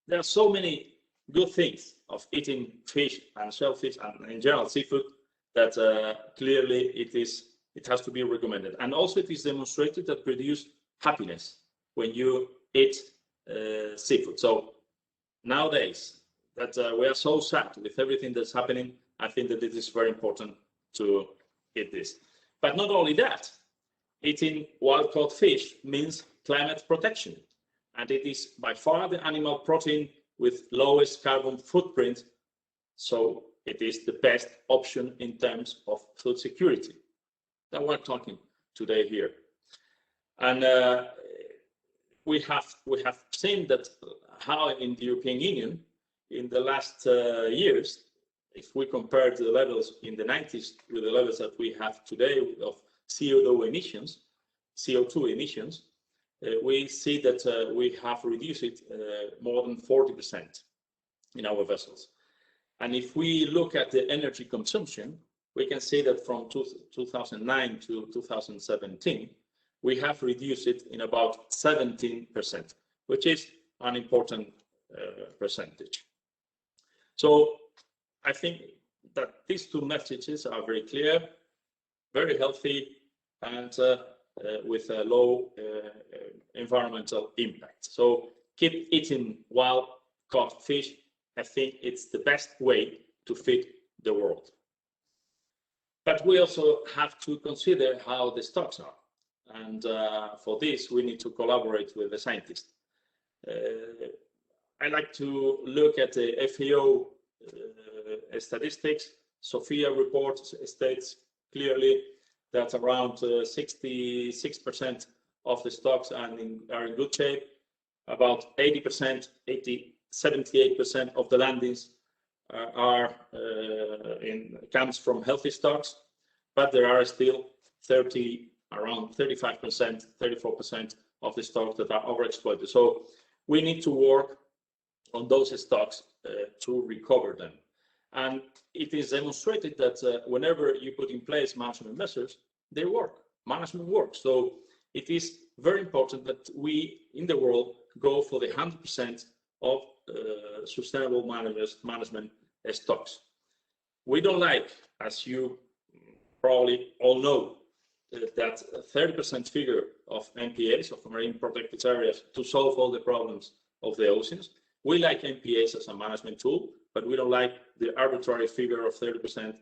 there are so many good things of eating fish and shellfish and in general seafood that clearly it has to be recommended. And also it is demonstrated that produce happiness when you eat seafood. So nowadays that we are so sad with everything that's happening, I think that it is very important to eat this. But not only that, eating wild-caught fish means climate protection, and it is by far the animal protein with lowest carbon footprint, so it is the best option in terms of food security that we're talking today here. And we have seen that how in the European Union in the last years, if we compare the levels in the 90s with the levels that we have today of CO2 emissions, we see that we have reduced it more than 40% in our vessels. And if we look at the energy consumption, we can see that from 2009 to 2017, we have reduced it in about 17%, which is an important percentage. So I think that these two messages are very clear, very healthy, and with a low environmental impact. So keep eating wild-caught fish. I think it's the best way to feed the world. But we also have to consider how the stocks are. And for this, we need to collaborate with the scientists. I like to look at the FAO statistics. SOFIA report states clearly that around 66% of the stocks are in good shape. About 80%, 78% of the landings comes from healthy stocks, but there are still around 35%, 34% of the stocks that are overexploited. So we need to work on those stocks to recover them. And it is demonstrated that whenever you put in place management measures, they work. Management works. So it is very important that we in the world go for the 100% of sustainable management stocks. We don't like, as you probably all know, that 30% figure of MPAs, of marine protected areas, to solve all the problems of the oceans. We like MPAs as a management tool, but we don't like the arbitrary figure of 30%.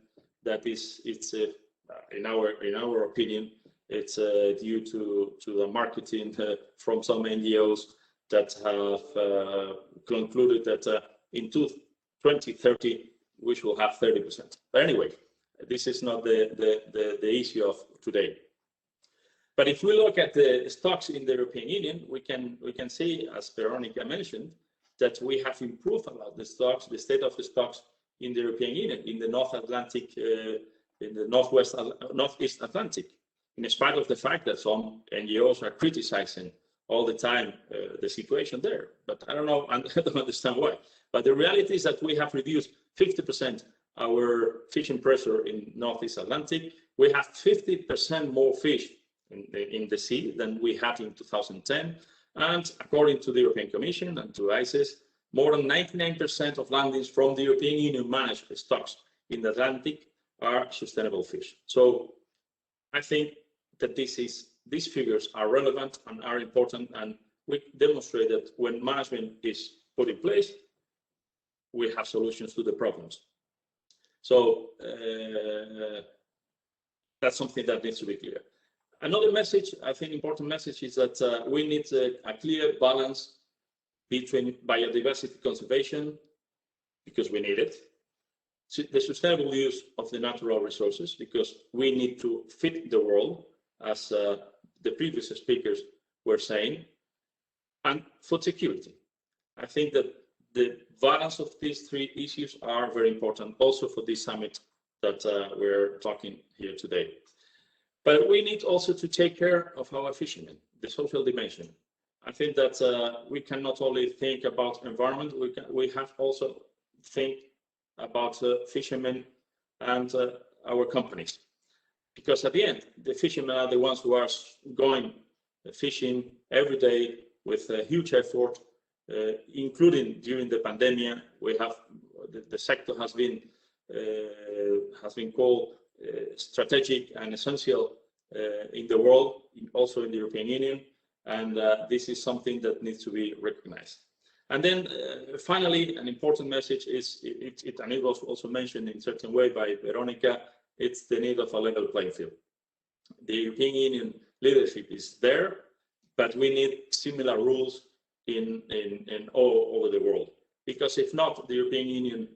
That is, it's in our opinion, it's due to the marketing from some NGOs that have concluded that in 2030 we should have 30%. But anyway, this is not the issue of today. But if we look at the stocks in the European Union, we can see, as Veronica mentioned, that we have improved a lot the stocks, the state of the stocks in the European Union, in the North Atlantic, in the Northeast Atlantic, in spite of the fact that some NGOs are criticizing all the time the situation there. But I don't know, I don't understand why. But the reality is that we have reduced 50% our fishing pressure in Northeast Atlantic. We have 50% more fish in the sea than we had in 2010. And according to the European Commission and to ICES, more than 99% of landings from the European Union managed stocks in the Atlantic are sustainable fish. So I think that these figures are relevant and are important, and we demonstrate that when management is put in place, we have solutions to the problems. So that's something that needs to be clear. Another message, I think important message, is that we need a clear balance between biodiversity conservation, because we need it, the sustainable use of the natural resources, because we need to feed the world, as the previous speakers were saying, and food security. I think that the balance of these three issues are very important also for this summit that we're talking here today. But we need also to take care of our fishermen, the social dimension. I think that we can not only think about environment, we have also think about fishermen and our companies. Because at the end, the fishermen are the ones who are going fishing every day with a huge effort, including during the pandemic. We have the sector has been called strategic and essential in the world, also in the European Union, and this is something that needs to be recognized. And then finally, an important message is, and it was also mentioned in a certain way by Veronica, it's the need of a level playing field. The European Union leadership is there, but we need similar rules in all over the world. Because if not, the European Union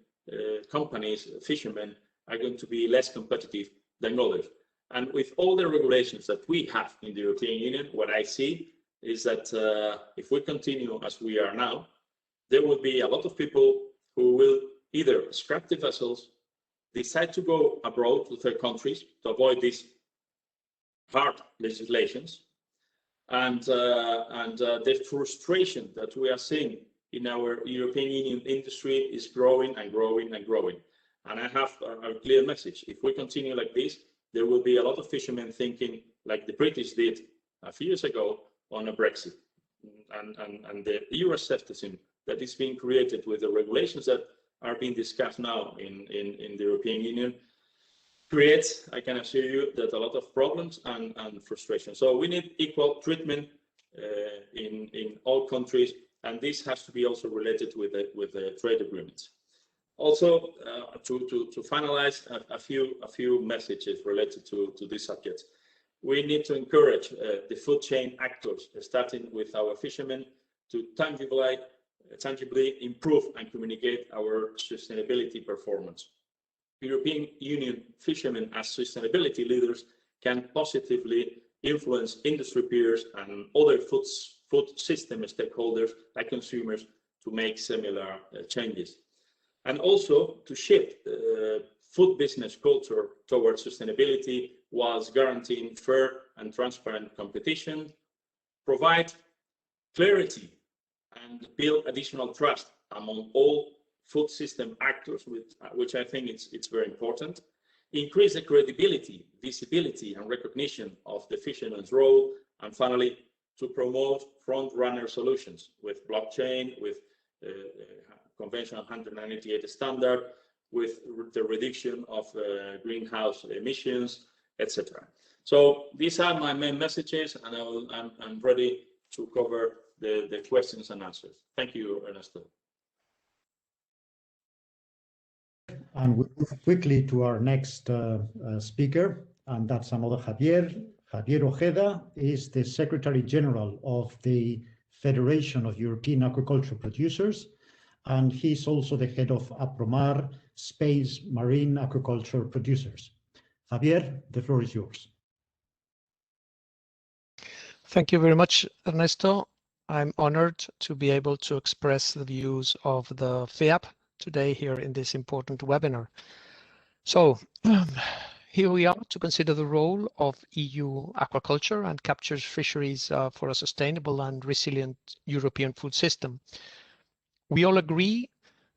companies, fishermen, are going to be less competitive than others. And with all the regulations that we have in the European Union, what I see is that if we continue as we are now, there will be a lot of people who will either scrap the vessels, decide to go abroad to third countries to avoid these hard legislations, and the frustration that we are seeing in our European Union industry is growing and growing and growing. And I have a clear message: if we continue like this, there will be a lot of fishermen thinking like the British did a few years ago on a Brexit, and the Euroscepticism that is being created with the regulations that are being discussed now in the European Union creates, I can assure you, that a lot of problems and frustration. So we need equal treatment in all countries, and this has to be also related with the trade agreements. Also, to finalize, a few messages related to this subject. We need to encourage the food chain actors, starting with our fishermen, to tangibly improve and communicate our sustainability performance. European Union fishermen as sustainability leaders can positively influence industry peers and other food system stakeholders like consumers to make similar changes. And also to shift food business culture towards sustainability whilst guaranteeing fair and transparent competition, provide clarity and build additional trust among all food system actors, which I think it's very important, increase the credibility, visibility and recognition of the fisherman's role, and finally, to promote front-runner solutions with blockchain, with conventional 198 standard, with the reduction of greenhouse emissions, etc. So these are my main messages, and I'm ready to cover the questions and answers. Thank you, Ernesto. And we move quickly to our next speaker, and that's another Javier. Javier Ojeda is the Secretary General of the Federation of European Aquaculture Producers, and he's also the head of APROMAR, Spain's Marine Aquaculture Producers. Javier, the floor is yours. Thank you very much, Ernesto. I'm honored to be able to express the views of the FEAP today here in this important webinar. So here we are to consider the role of EU aquaculture and capture fisheries for a sustainable and resilient European food system. We all agree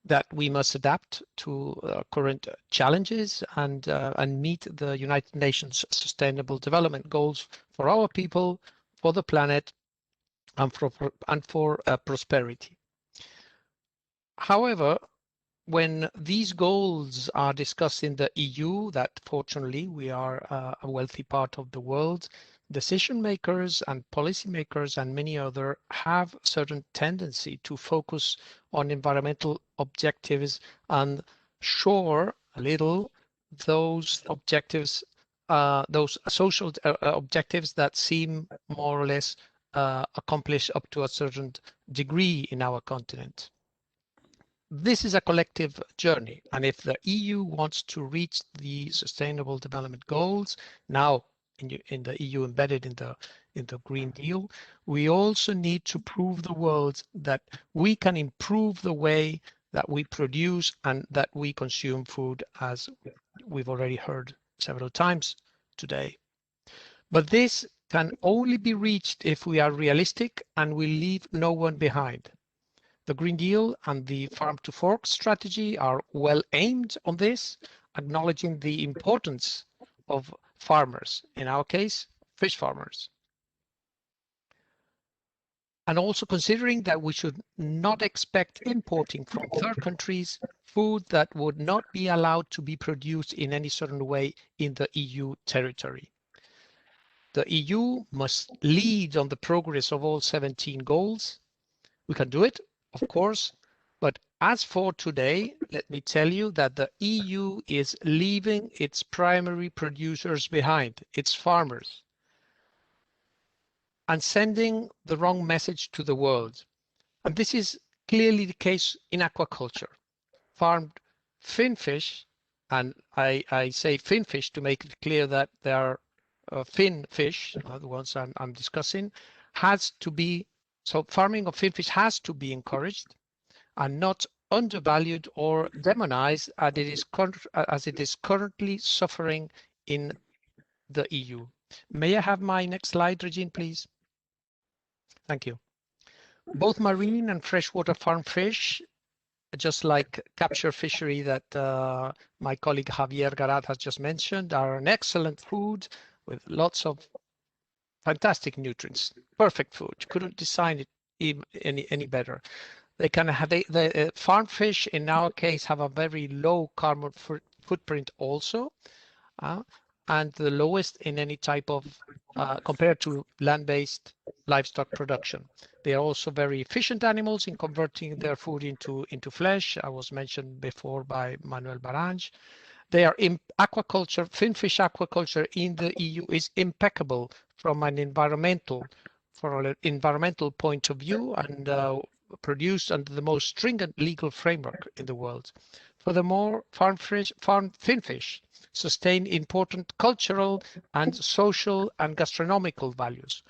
that we must adapt to current challenges and meet the United Nations Sustainable Development Goals for our people, for the planet, and for prosperity. However, when these goals are discussed in the EU, that fortunately we are a wealthy part of the world, decision makers and policymakers and many other have certain tendency to focus on environmental objectives and shore a little those objectives, those social objectives that seem more or less accomplished up to a certain degree in our continent. This is a collective journey, and if the EU wants to reach the Sustainable Development Goals, now in the EU embedded in the Green Deal, we also need to prove the world that we can improve the way that we produce and that we consume food, as we've already heard several times today. But this can only be reached if we are realistic and we leave no one behind. The Green Deal and the Farm to Fork strategy are well aimed on this, acknowledging the importance of farmers, in our case, fish farmers. And also considering that we should not expect importing from third countries food that would not be allowed to be produced in any certain way in the EU territory. The EU must lead on the progress of all 17 goals. We can do it, of course, but as for today, let me tell you that the EU is leaving its primary producers behind, its farmers, and sending the wrong message to the world. And this is clearly the case in aquaculture. Farmed finfish, and I say finfish to make it clear that they are fin fish, the ones I'm discussing, has to be, so farming of finfish has to be encouraged and not undervalued or demonized as it is currently suffering in the EU. May I have my next slide, Regine, please? Thank you. Both marine and freshwater farm fish, just like capture fishery that my colleague Javier Garat has just mentioned, are an excellent food with lots of fantastic nutrients, perfect food. Couldn't design it any better. They can have the farm fish in our case have a very low carbon footprint also, and the lowest in any type of compared to land-based livestock production. They are also very efficient animals in converting their food into flesh. I was mentioned before by Manuel Barange. They are in aquaculture, finfish aquaculture in the EU is impeccable from an environmental point of view and produced under the most stringent legal framework in the world. Furthermore, farm finfish sustain important cultural and social and gastronomical values.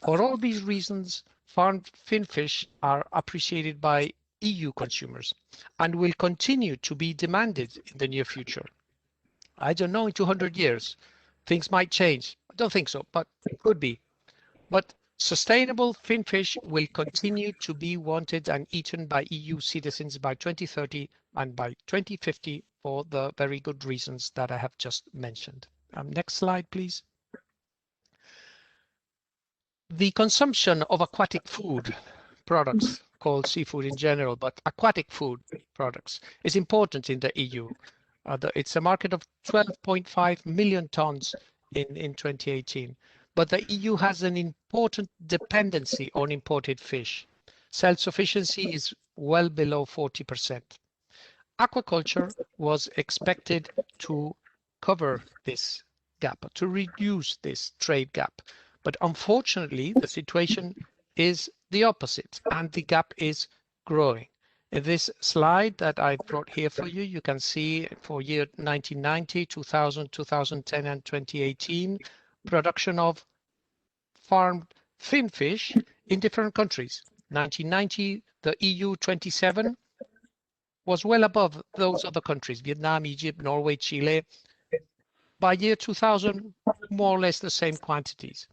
For all these reasons, farmed finfish are appreciated by EU consumers and will continue to be demanded in the near future. I don't know, in 200 years, things might change. I don't think so, but it could be. But sustainable finfish will continue to be wanted and eaten by EU citizens by 2030 and by 2050 for the very good reasons that I have just mentioned. Next slide, please. The consumption of aquatic food products, called seafood in general, but aquatic food products, is important in the EU. It's a market of 12.5 million tons in 2018. But the EU has an important dependency on imported fish. Self-sufficiency is well below 40%. Aquaculture was expected to cover this gap, to reduce this trade gap. But unfortunately, the situation is the opposite, and the gap is growing. In this slide that I brought here for you, you can see for year 1990, 2000, 2010, and 2018, production of farmed finfish in different countries. 1990, the EU 27 was well above those other countries, Vietnam, Egypt, Norway, Chile. By year 2000, more or less the same quantities.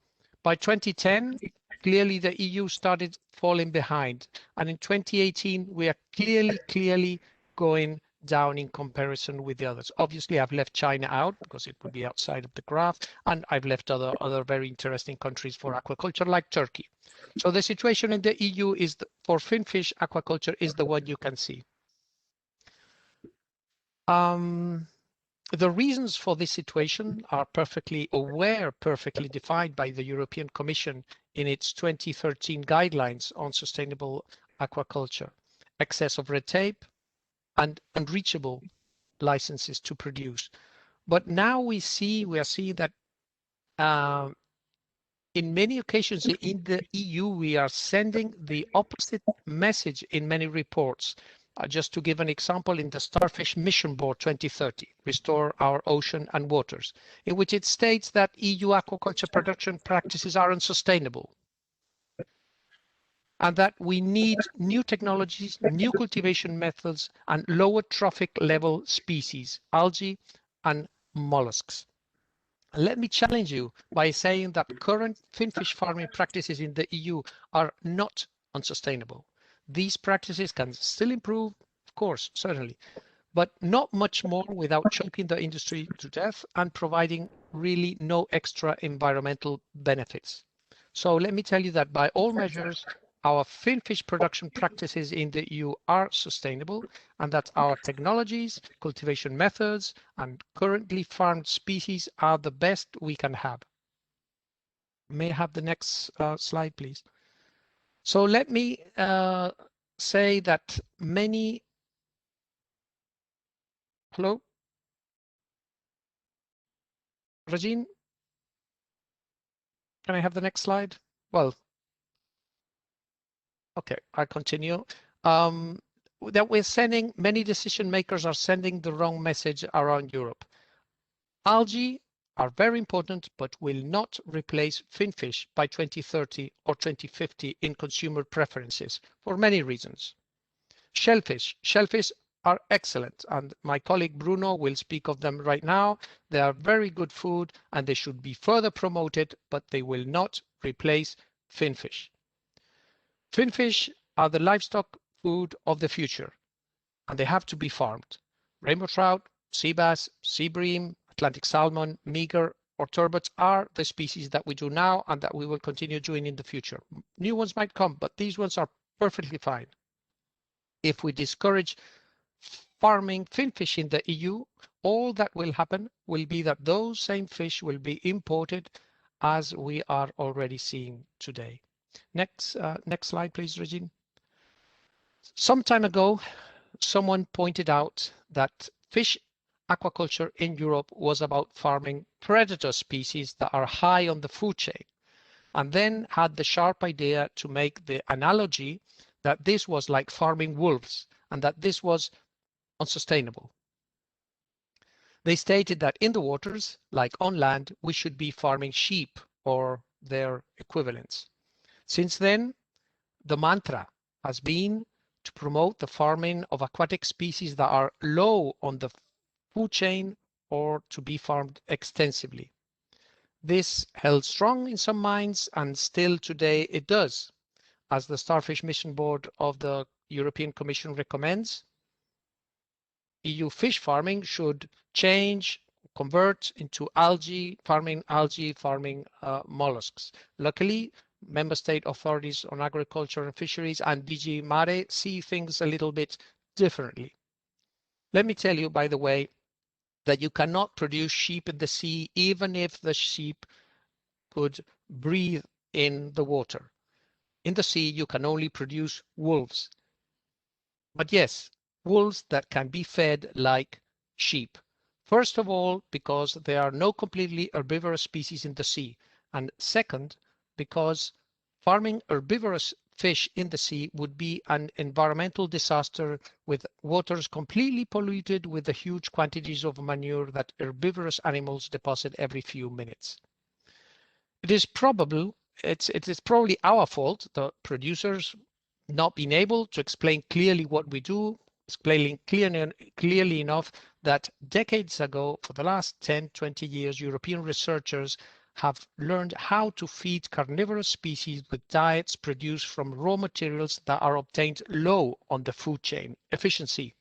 By 2010, clearly the EU started falling behind. And in 2018, we are clearly going down in comparison with the others. Obviously, I've left China out because it would be outside of the graph, and I've left other very interesting countries for aquaculture like Turkey. So the situation in the EU is for finfish aquaculture is the one you can see. The reasons for this situation are perfectly defined by the European Commission in its 2013 guidelines on sustainable aquaculture: excess of red tape and unreachable licenses to produce. But now we are seeing that in many occasions in the EU, we are sending the opposite message in many reports. Just to give an example, in the Starfish Mission Board 2030, Restore Our Ocean and Waters, in which it states that EU aquaculture production practices are unsustainable and that we need new technologies, new cultivation methods, and lower trophic level species, algae and mollusks. Let me challenge you by saying that current finfish farming practices in the EU are not unsustainable. These practices can still improve, of course, certainly, but not much more without choking the industry to death and providing really no extra environmental benefits. So let me tell you that by all measures, our finfish production practices in the EU are sustainable, and that our technologies, cultivation methods, and currently farmed species are the best we can have. May I have the next slide, please? So let me say that many... Hello? Regine? Can I have the next slide? Well, okay, I'll continue. That we're sending, many decision makers are sending the wrong message around Europe. Algae are very important, but will not replace finfish by 2030 or 2050 in consumer preferences for many reasons. Shellfish are excellent, and my colleague Bruno will speak of them right now. They are very good food and they should be further promoted, but they will not replace finfish. Finfish are the livestock food of the future, and they have to be farmed. Rainbow trout, sea bass, sea bream, Atlantic salmon, meager, or turbots are the species that we do now and that we will continue doing in the future. New ones might come, but these ones are perfectly fine. If we discourage farming finfish in the EU, all that will happen will be that those same fish will be imported, as we are already seeing today. Next slide, please, Regine. Some time ago, someone pointed out that fish aquaculture in Europe was about farming predator species that are high on the food chain, and then had the sharp idea to make the analogy that this was like farming wolves and that this was unsustainable. They stated that in the waters, like on land, we should be farming sheep or their equivalents. Since then, the mantra has been to promote the farming of aquatic species that are low on the food chain or to be farmed extensively. This held strong in some minds, and still today it does. As the Starfish Mission Board of the European Commission recommends, EU fish farming should change, convert into algae farming mollusks. Luckily, member state authorities on agriculture and fisheries and DG Mare see things a little bit differently. Let me tell you, by the way, that you cannot produce sheep in the sea, even if the sheep could breathe in the water. In the sea, you can only produce wolves. But yes, wolves that can be fed like sheep. First of all, because there are no completely herbivorous species in the sea. And second, because farming herbivorous fish in the sea would be an environmental disaster, with waters completely polluted with the huge quantities of manure that herbivorous animals deposit every few minutes. It is probably our fault, the producers, not being able to explain clearly what we do, explaining clearly enough that decades ago, for the last 10, 20 years, European researchers have learned how to feed carnivorous species with diets produced from raw materials that are obtained low on the food chain efficiency.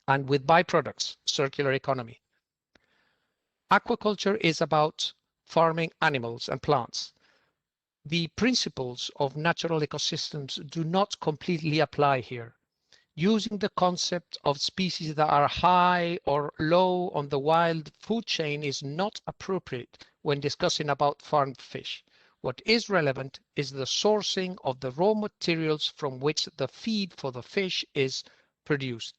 and with byproducts, circular economy. Aquaculture is about farming animals and plants. The principles of natural ecosystems do not completely apply here. Using the concept of species that are high or low on the wild food chain is not appropriate when discussing about farmed fish. What is relevant is the sourcing of the raw materials from which the feed for the fish is produced.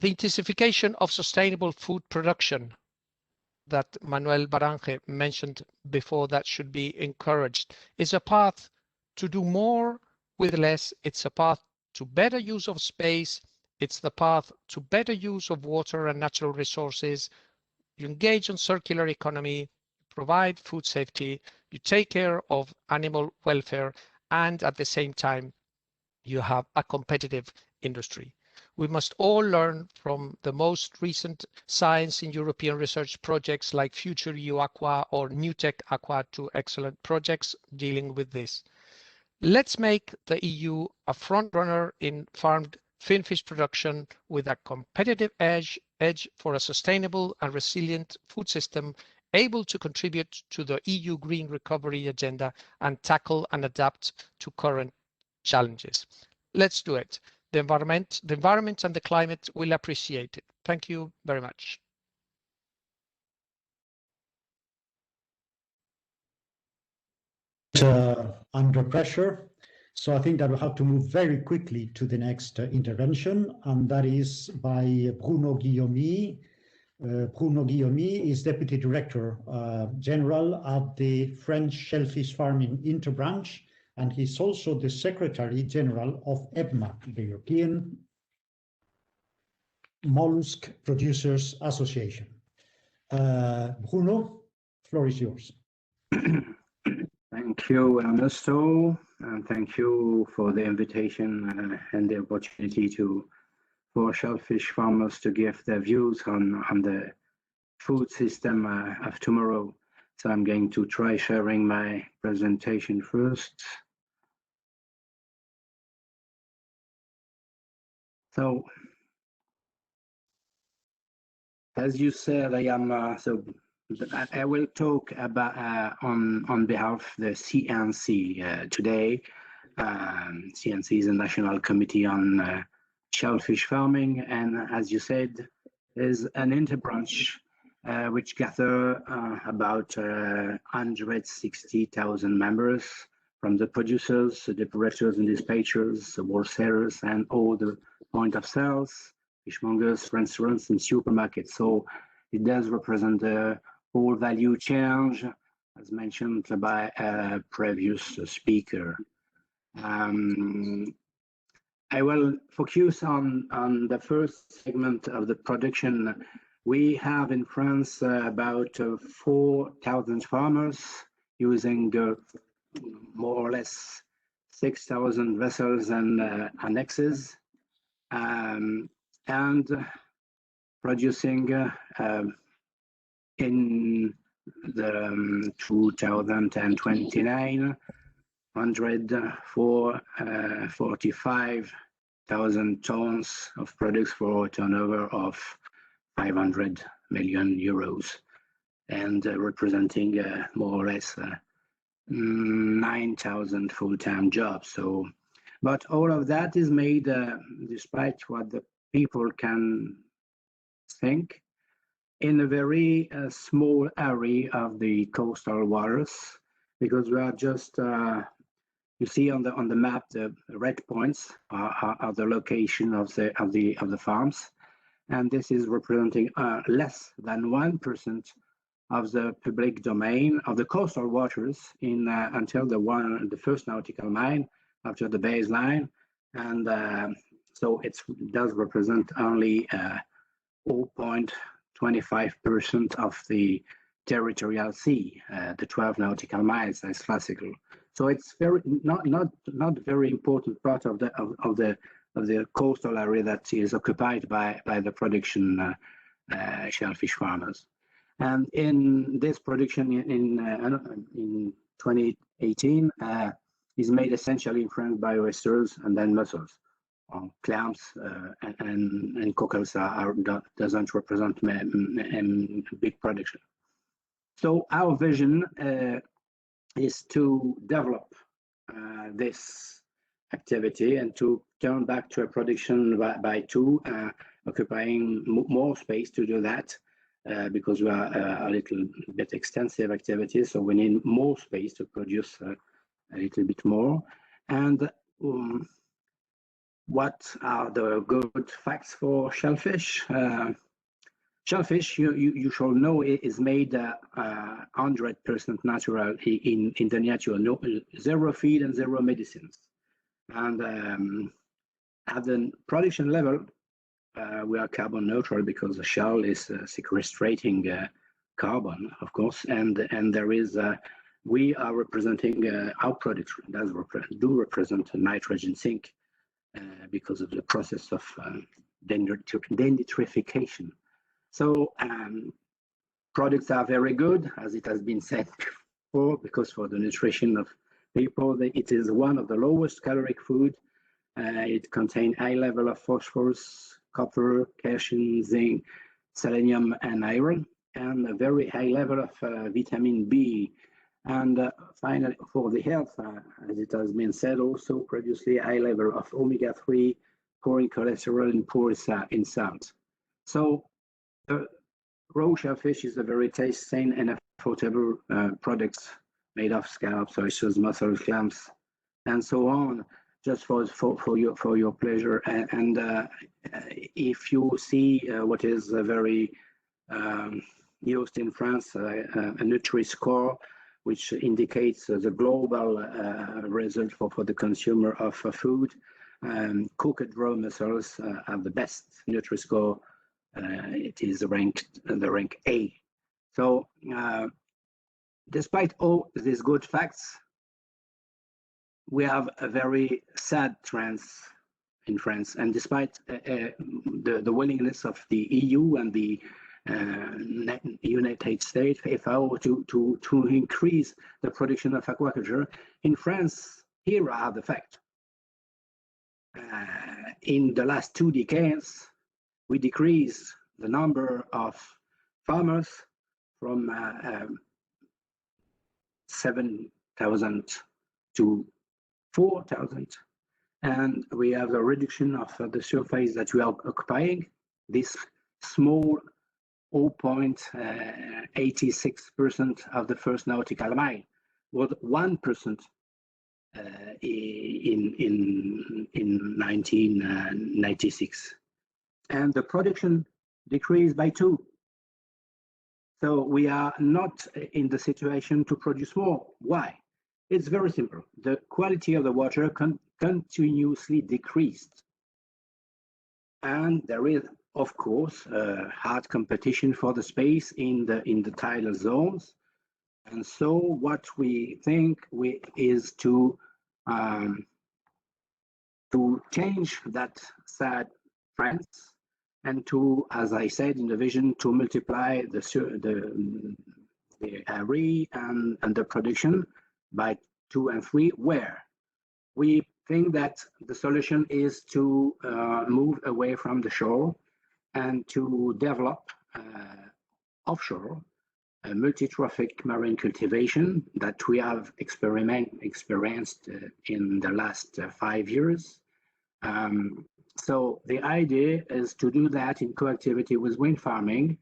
The intensification of sustainable food production that Manuel Baranje mentioned before that should be encouraged is a path to do more with less. It's a path to better use of space. It's the path to better use of water and natural resources. You engage in circular economy, provide food safety, you take care of animal welfare, and at the same time, you have a competitive industry. We must all learn from the most recent science in European research projects like Future EU Aqua or New Tech Aqua, two excellent projects dealing with this. Let's make the EU a front runner in farmed finfish production with a competitive edge for a sustainable and resilient food system able to contribute to the EU Green Recovery Agenda and tackle and adapt to current challenges. Let's do it. The environment and the climate will appreciate it. Thank you very much. Under pressure. So I think that we'll have to move very quickly to the next intervention, and that is by Bruno Guillaumy. Bruno Guillaumy is Deputy Director General at the French Shellfish Farming Interbranch, and he's also the Secretary General of EBMA, the European Mollusk Producers Association. Bruno, the floor is yours. Thank you, Ernesto, and thank you for the invitation and the opportunity for shellfish farmers to give their views on the food system of tomorrow. So I'm going to try sharing my presentation first. So, as you said, I will talk about on behalf of the CNC today. CNC is a National Committee on Shellfish Farming, and as you said, is an interbranch which gather about 160,000 members from the producers, the operators and dispatchers, the wholesalers, and all the point of sales, fishmongers, restaurants, and supermarkets. So it does represent the whole value chain, as mentioned by a previous speaker. I will focus on the first segment of the production. We have in France about 4,000 farmers using more or less 6,000 vessels and annexes, and producing in the 2029 45,000 tons of products for a turnover of 500 million euros, and representing more or less 9,000 full-time jobs. So, but all of that is made, despite what the people can think, in a very small area of the coastal waters, because we are just you see on the map the red points are the location of the farms, and this is representing less than 1% of the public domain of the coastal waters in until the first nautical mile after the baseline, and so it does represent only 0.25% of the territorial sea, the 12 nautical miles as classical. So it's very not very important part of the coastal area that is occupied by the production shellfish farmers. And in this production in 2018 is made essentially in France by oysters and then mussels. clams and cockles doesn't represent big production. So our vision is to develop this activity and to turn back to a production by two, occupying more space to do that, because we are a little bit extensive activities, so we need more space to produce a little bit more. And what are the good facts for shellfish? Shellfish, you shall know, is made 100% natural in the nature, no, zero feed and zero medicines. And at the production level, we are carbon neutral because the shell is sequestrating carbon, of course, and there is we are representing our products do represent a nitrogen sink because of the process of denitrification. So products are very good, as it has been said before, because for the nutrition of people, it is one of the lowest caloric food. It contains high level of phosphorus, copper, calcium, zinc, selenium, and iron, and a very high level of vitamin B. And finally, for the health, as it has been said also previously, high level of omega-3, poor in cholesterol, and poor in salt. So raw shellfish is a very tasty and affordable products made of scallops, oysters, mussels, clams, and so on, just for your pleasure. And if you see what is very used in France, a Nutri-Score, which indicates the global result for the consumer of food, cooked raw mussels have the best Nutri-Score. It is the rank A. So despite all these good facts, we have a very sad trends in France, and despite the willingness of the EU and the United States, FAO, to increase the production of aquaculture in France, here are the facts. In the last 2 decades, we decreased the number of farmers from 7,000 to 4,000, and we have a reduction of the surface that we are occupying. This small 0.86% of the first nautical mile was 1% in 1996, and the production decreased by 2. So we are not in the situation to produce more. Why? It's very simple. The quality of the water continuously decreased, and there is, of course, hard competition for the space in the tidal zones. And so what we think is to change that sad trend, and to, as I said in the vision, to multiply the array and the production by 2 and 3, where we think that the solution is to move away from the shore and to develop offshore a multi-trophic marine cultivation that we have experienced in the last 5 years. So the idea is to do that in co-activity with wind farming,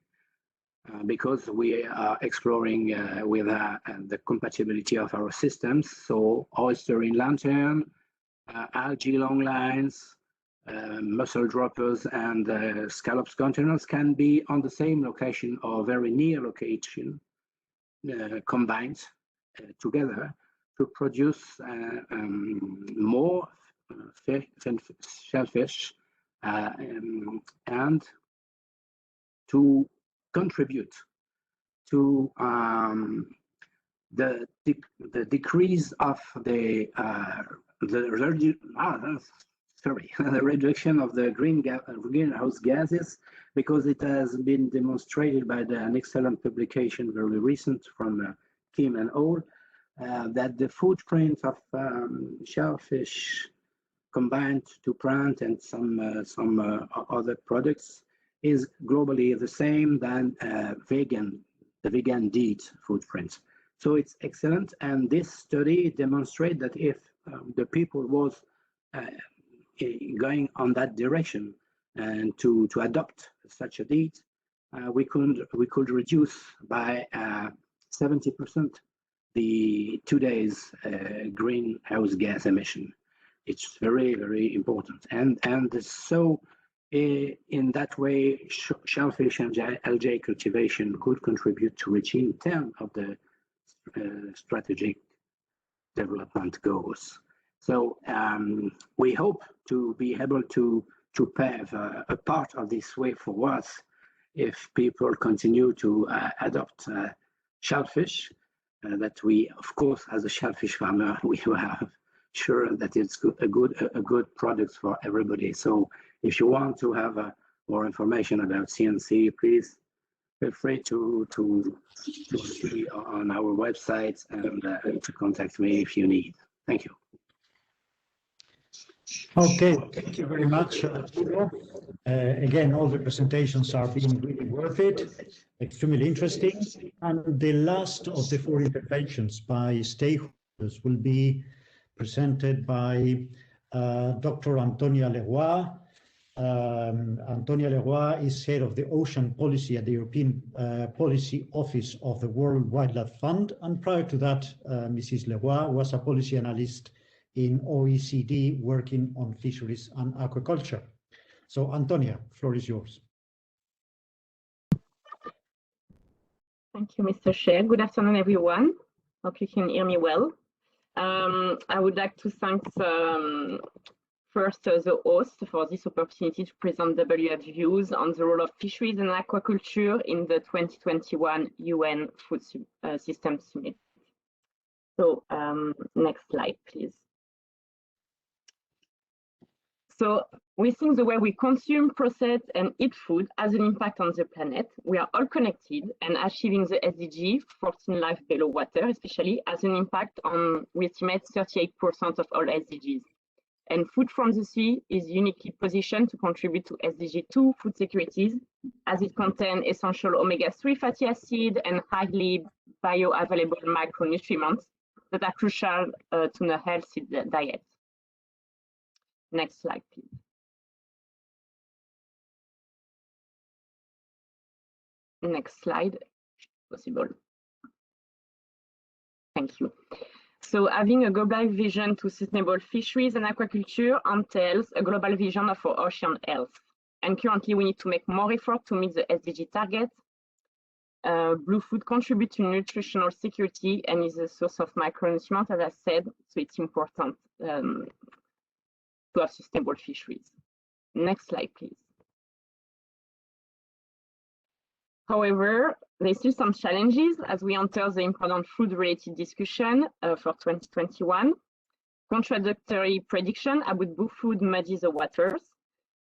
because we are exploring with the compatibility of our systems. So oyster in lantern, algae long lines, mussel droppers, and scallops containers can be on the same location or very near location, combined together to produce more shellfish and to contribute to the decrease of the reduction of the greenhouse gases, because it has been demonstrated by an excellent publication, very recent, from Kim and all, that the footprint of shellfish combined to plant and some other products is globally the same than the vegan diet footprint. So it's excellent, and this study demonstrates that if the people was going on that direction and to adopt such a diet, we could reduce by 70% the today's greenhouse gas emission. It's very, very important, and so in that way, shellfish and algae cultivation could contribute to reaching 10 of the strategic development goals. So we hope to be able to pave a part of this way forward if people continue to adopt shellfish. That we, of course, as a shellfish farmer, we have sure that it's a good product for everybody. So if you want to have more information about CNC, please feel free to see on our website and to contact me if you need. Thank you. Okay, thank you very much, Hugo. Again, all the presentations are being really worth it, extremely interesting. And the last of the 4 interventions by stakeholders will be presented by Dr. Antonia Leroy. Antonia Leroy is head of the Ocean Policy at the European Policy Office of the World Wildlife Fund. And prior to that, Mrs. Leroy was a policy analyst in OECD working on fisheries and aquaculture. So Antonia, floor is yours. Thank you, Mr. Chair. Good afternoon, everyone. Hope you can hear me well. I would like to thank first the host for this opportunity to present WF views on the role of fisheries and aquaculture in the 2021 UN Food System Summit. So next slide, please. So we think the way we consume, process, and eat food has an impact on the planet. We are all connected, and achieving the SDG, 14 life below water, especially, has an impact on, we estimate, 38% of all SDGs. And food from the sea is uniquely positioned to contribute to SDG 2 food securities, as it contains essential omega-3 fatty acid and highly bioavailable micronutrients that are crucial to a healthy diet. Next slide, please. Next slide, possible. Thank you. So having a global vision to sustainable fisheries and aquaculture entails a global vision of our ocean health. And currently we need to make more effort to meet the SDG targets. Blue food contributes to nutritional security and is a source of micronutrients, as I said, so it's important to have sustainable fisheries. Next slide, please. However, there's still some challenges as we enter the important food-related discussion for 2021. Contradictory prediction about blue food muddies the waters.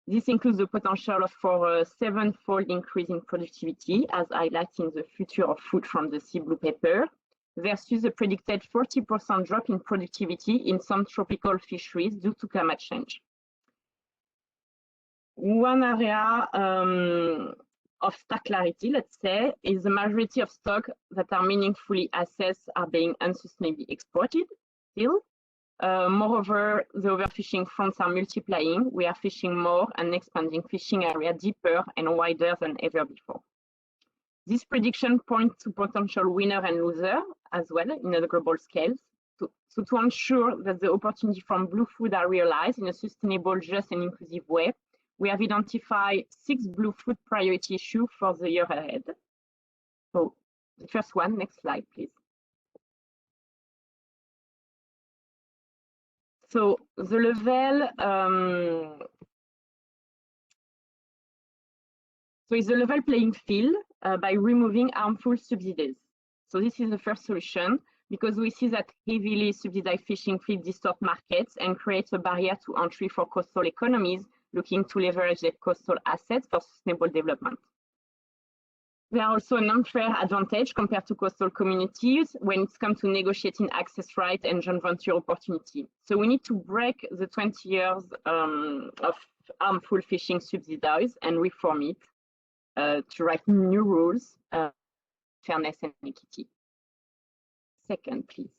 This includes the potential for a 7-fold increase in productivity, as highlighted in the Future of Food from the Sea Blue Paper, versus a predicted 40% drop in productivity in some tropical fisheries due to climate change. One area of stark clarity, let's say, is the majority of stock that are meaningfully assessed are being unsustainably exported still. Moreover, the overfishing fronts are multiplying. We are fishing more and expanding fishing area deeper and wider than ever before. This prediction points to potential winner and loser as well in a global scale. So to ensure that the opportunity from blue food are realized in a sustainable, just and inclusive way, we have identified 6 blue food priority issues for the year ahead. So the first one, next slide, please. So the level, so it's a level playing field by removing harmful subsidies. So this is the first solution, because we see that heavily subsidized fishing fleets distort markets and create a barrier to entry for coastal economies looking to leverage their coastal assets for sustainable development. There are also an unfair advantage compared to coastal communities when it comes to negotiating access right and joint venture opportunity. So we need to break the 20 years of harmful fishing subsidies and reform it to write new rules, fairness and equity. Second, please.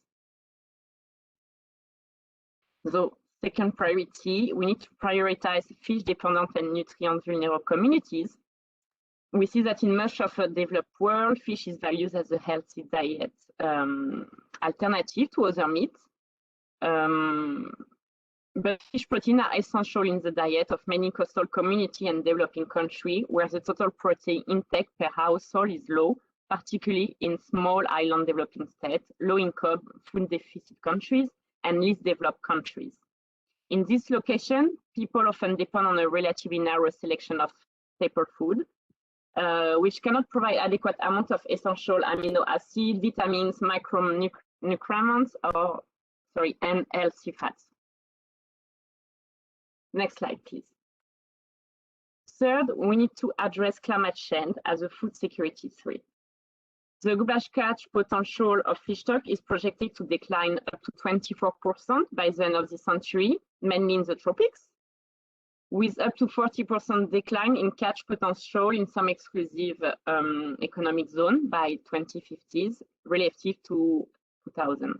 So second priority, we need to prioritize fish-dependent and nutrient-vulnerable communities. We see that in much of the developed world, fish is valued as a healthy diet alternative to other meats. But fish protein are essential in the diet of many coastal community and developing countries where the total protein intake per household is low, particularly in small island developing states, low-income, food deficit countries, and least developed countries. In this location, people often depend on a relatively narrow selection of staple food, which cannot provide adequate amount of essential amino acids, vitamins, micronutrients, and healthy fats. Next slide, please. Third, we need to address climate change as a food security threat. The global catch potential of fish stock is projected to decline up to 24% by the end of the century, mainly in the tropics, with up to 40% decline in catch potential in some exclusive economic zone by 2050s relative to 2000s.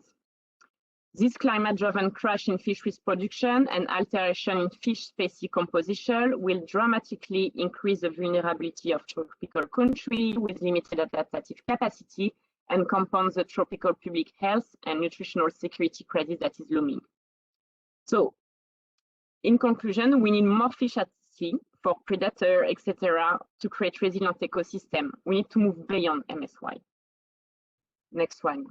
This climate-driven crash in fisheries production and alteration in fish species composition will dramatically increase the vulnerability of tropical countries with limited adaptive capacity and compound the tropical public health and nutritional security crisis that is looming. So, in conclusion, we need more fish at sea for predators, etc., to create resilient ecosystem. We need to move beyond MSY. Next one.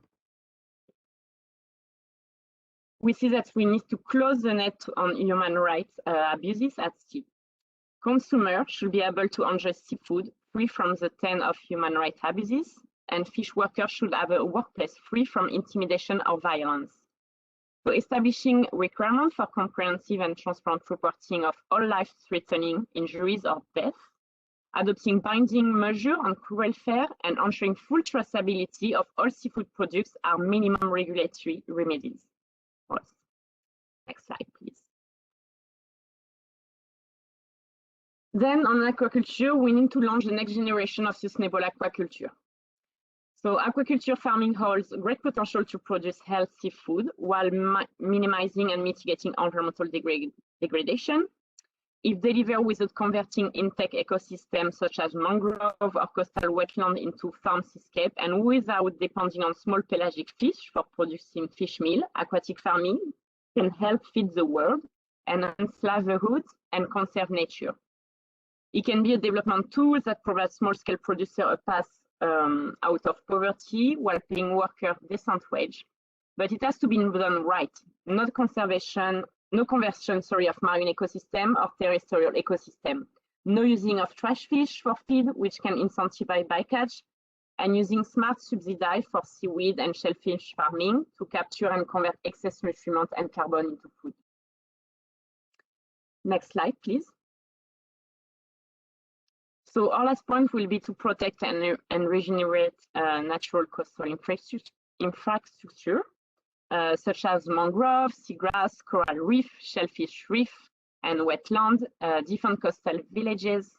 We see that we need to close the net on human rights abuses at sea. Consumers should be able to enjoy seafood free from the taint of human rights abuses, and fish workers should have a workplace free from intimidation or violence. So establishing requirements for comprehensive and transparent reporting of all life-threatening injuries or death, adopting binding measures on crew welfare, and ensuring full traceability of all seafood products are minimum regulatory remedies. Next slide, please. Then on aquaculture, we need to launch the next generation of sustainable aquaculture. So aquaculture farming holds great potential to produce healthy food while minimizing and mitigating environmental degradation. If delivered without converting intake ecosystems such as mangrove or coastal wetland into farm seascape and without depending on small pelagic fish for producing fish meal, aquatic farming can help feed the world, enhance livelihoods, and conserve nature. It can be a development tool that provides small-scale producers a path out of poverty while paying workers decent wage. But it has to be done right, no conversion of marine ecosystem or terrestrial ecosystem, no using of trash fish for feed, which can incentivize bycatch, and using smart subsidies for seaweed and shellfish farming to capture and convert excess nutrients and carbon into food. Next slide, please. So our last point will be to protect and regenerate natural coastal infrastructure, such as mangrove, seagrass, coral reef, shellfish reef, and wetland, different coastal villages,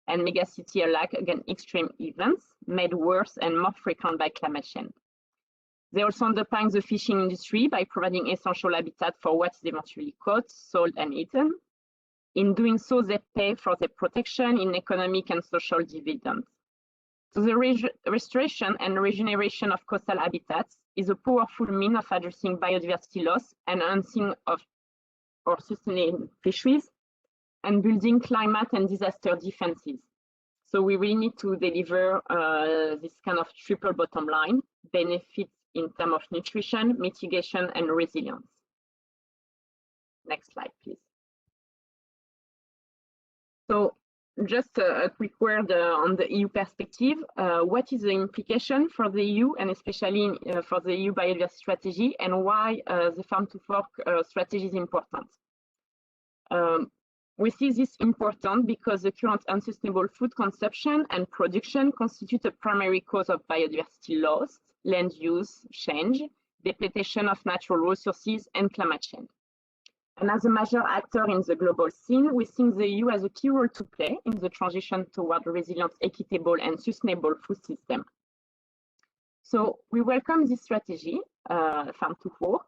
and megacity alike against extreme events made worse and more frequent by climate change. They also underpin the fishing industry by providing essential habitat for what is eventually caught, sold, and eaten. In doing so, they pay for their protection in economic and social dividends. So the restoration and regeneration of coastal habitats is a powerful means of addressing biodiversity loss, enhancing of or sustaining fisheries, and building climate and disaster defenses. So we really need to deliver this kind of triple bottom line, benefits in terms of nutrition, mitigation, and resilience. Next slide, please. So just a quick word on the EU perspective. What is the implication for the EU and especially for the EU biodiversity strategy, and why the farm to fork strategy is important? We see this important because the current unsustainable food consumption and production constitute a primary cause of biodiversity loss, land use change, depletion of natural resources, and climate change. And as a major actor in the global scene, we think the EU has a key role to play in the transition toward a resilient, equitable, and sustainable food system. So we welcome this strategy, Farm to Fork.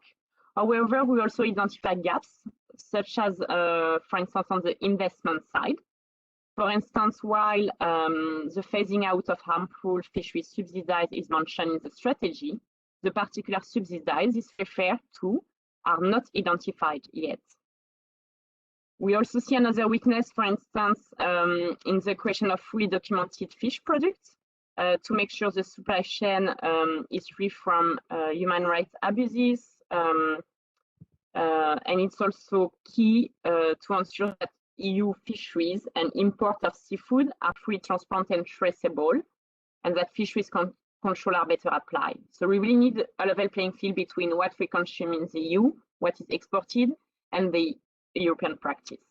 However, we also identify gaps, such as, for instance, on the investment side. For instance, while the phasing out of harmful fisheries subsidies is mentioned in the strategy, the particular subsidies is referred to are not identified yet. We also see another weakness, for instance, in the creation of fully documented fish products to make sure the supply chain is free from human rights abuses. And it's also key to ensure that EU fisheries and import of seafood are fully transparent and traceable, and that fisheries control are better applied. So we really need a level playing field between what we consume in the EU, what is exported, and the European practice.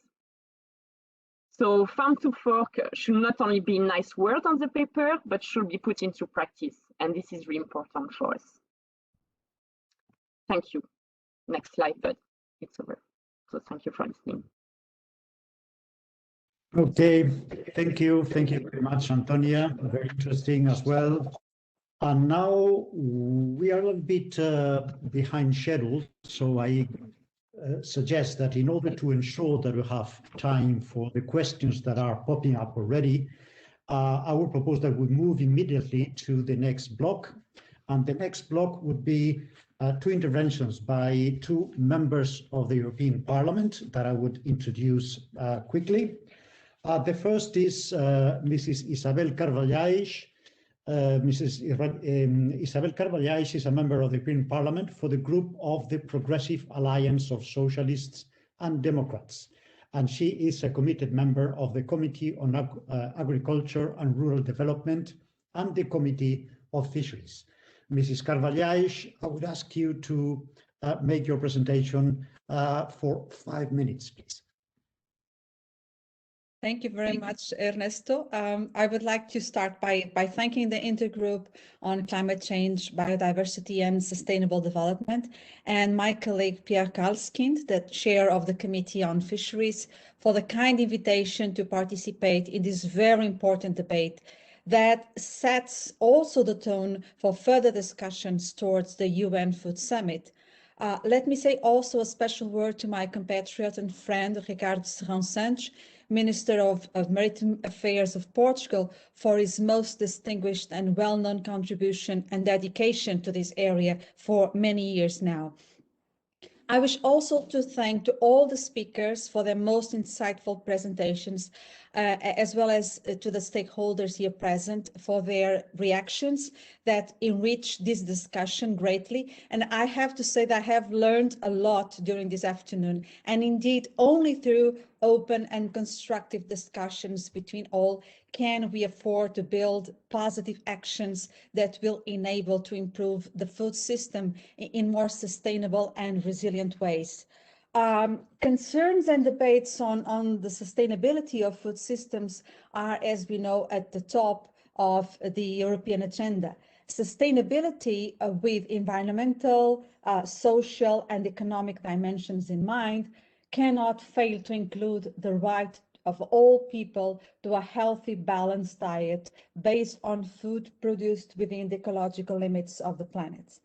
So Farm to Fork should not only be nice words on the paper, but should be put into practice. And this is really important for us. Thank you. Next slide, but it's over. So thank you for listening. Okay, thank you. Thank you very much, Antonia. Very interesting as well. And now we are a little bit behind schedule, so I suggest that in order to ensure that we have time for the questions that are popping up already, I would propose that we move immediately to the next block. And the next block would be two interventions by two members of the European Parliament that I would introduce quickly. The first is Mrs. Isabel Carvalhais. Isabel Carvalhais is a member of the European Parliament for the group of the Progressive Alliance of Socialists and Democrats. And she is a committed member of the Committee on Agriculture and Rural Development and the Committee of Fisheries. Mrs. Carvalhais, I would ask you to make your presentation for 5 minutes, please. Thank you very much, Ernesto. I would like to start by thanking the Intergroup on Climate Change, Biodiversity and Sustainable Development, and my colleague Pierre Karleskind, the chair of the Committee on Fisheries, for the kind invitation to participate in this very important debate that sets also the tone for further discussions towards the UN Food Summit. Let me say also a special word to my compatriot and friend, Ricardo Serrão Santos, Minister of Maritime Affairs of Portugal, for his most distinguished and well-known contribution and dedication to this area for many years now. I wish also to thank to all the speakers for their most insightful presentations, as well as to the stakeholders here present for their reactions that enrich this discussion greatly. And I have to say that I have learned a lot during this afternoon, and indeed only through open and constructive discussions between all can we afford to build positive actions that will enable to improve the food system in more sustainable and resilient ways. Concerns and debates on the sustainability of food systems are, as we know, at the top of the European agenda. Sustainability with environmental, social and economic dimensions in mind cannot fail to include the right of all people to a healthy, balanced diet based on food produced within the ecological limits of the planet.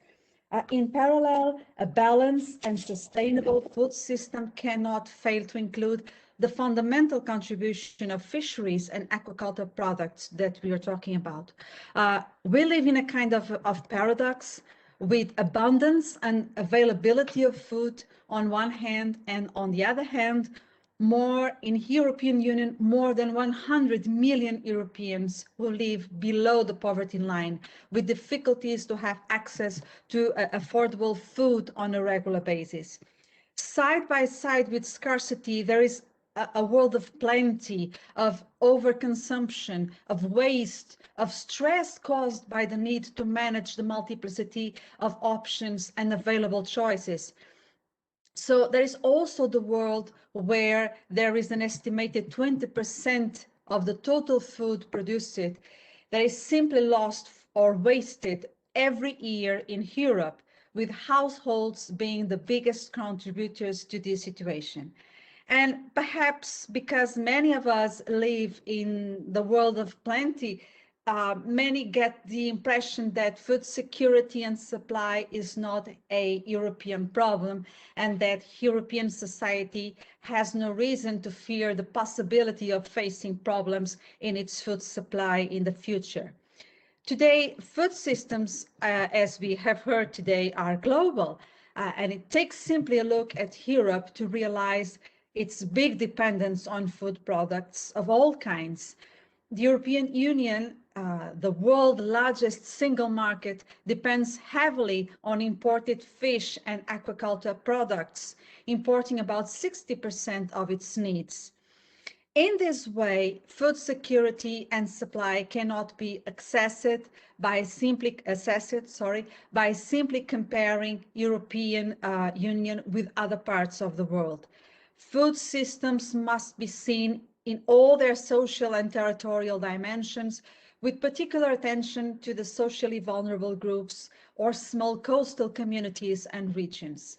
In parallel, a balanced and sustainable food system cannot fail to include the fundamental contribution of fisheries and aquaculture products that we are talking about. We live in a kind of paradox with abundance and availability of food on one hand, and on the other hand, in European Union, more than 100 million Europeans who live below the poverty line with difficulties to have access to affordable food on a regular basis. Side by side with scarcity, there is a world of plenty, of overconsumption, of waste, of stress caused by the need to manage the multiplicity of options and available choices. So there is also the world where there is an estimated 20% of the total food produced that is simply lost or wasted every year in Europe, with households being the biggest contributors to this situation. And perhaps because many of us live in the world of plenty, many get the impression that food security and supply is not a European problem, and that European society has no reason to fear the possibility of facing problems in its food supply in the future. Today, food systems, as we have heard today, are global, and it takes simply a look at Europe to realize its big dependence on food products of all kinds. The European Union, the world's largest single market, depends heavily on imported fish and aquaculture products, importing about 60% of its needs. In this way, food security and supply cannot be assessed by simply comparing European Union with other parts of the world. Food systems must be seen in all their social and territorial dimensions, with particular attention to the socially vulnerable groups or small coastal communities and regions.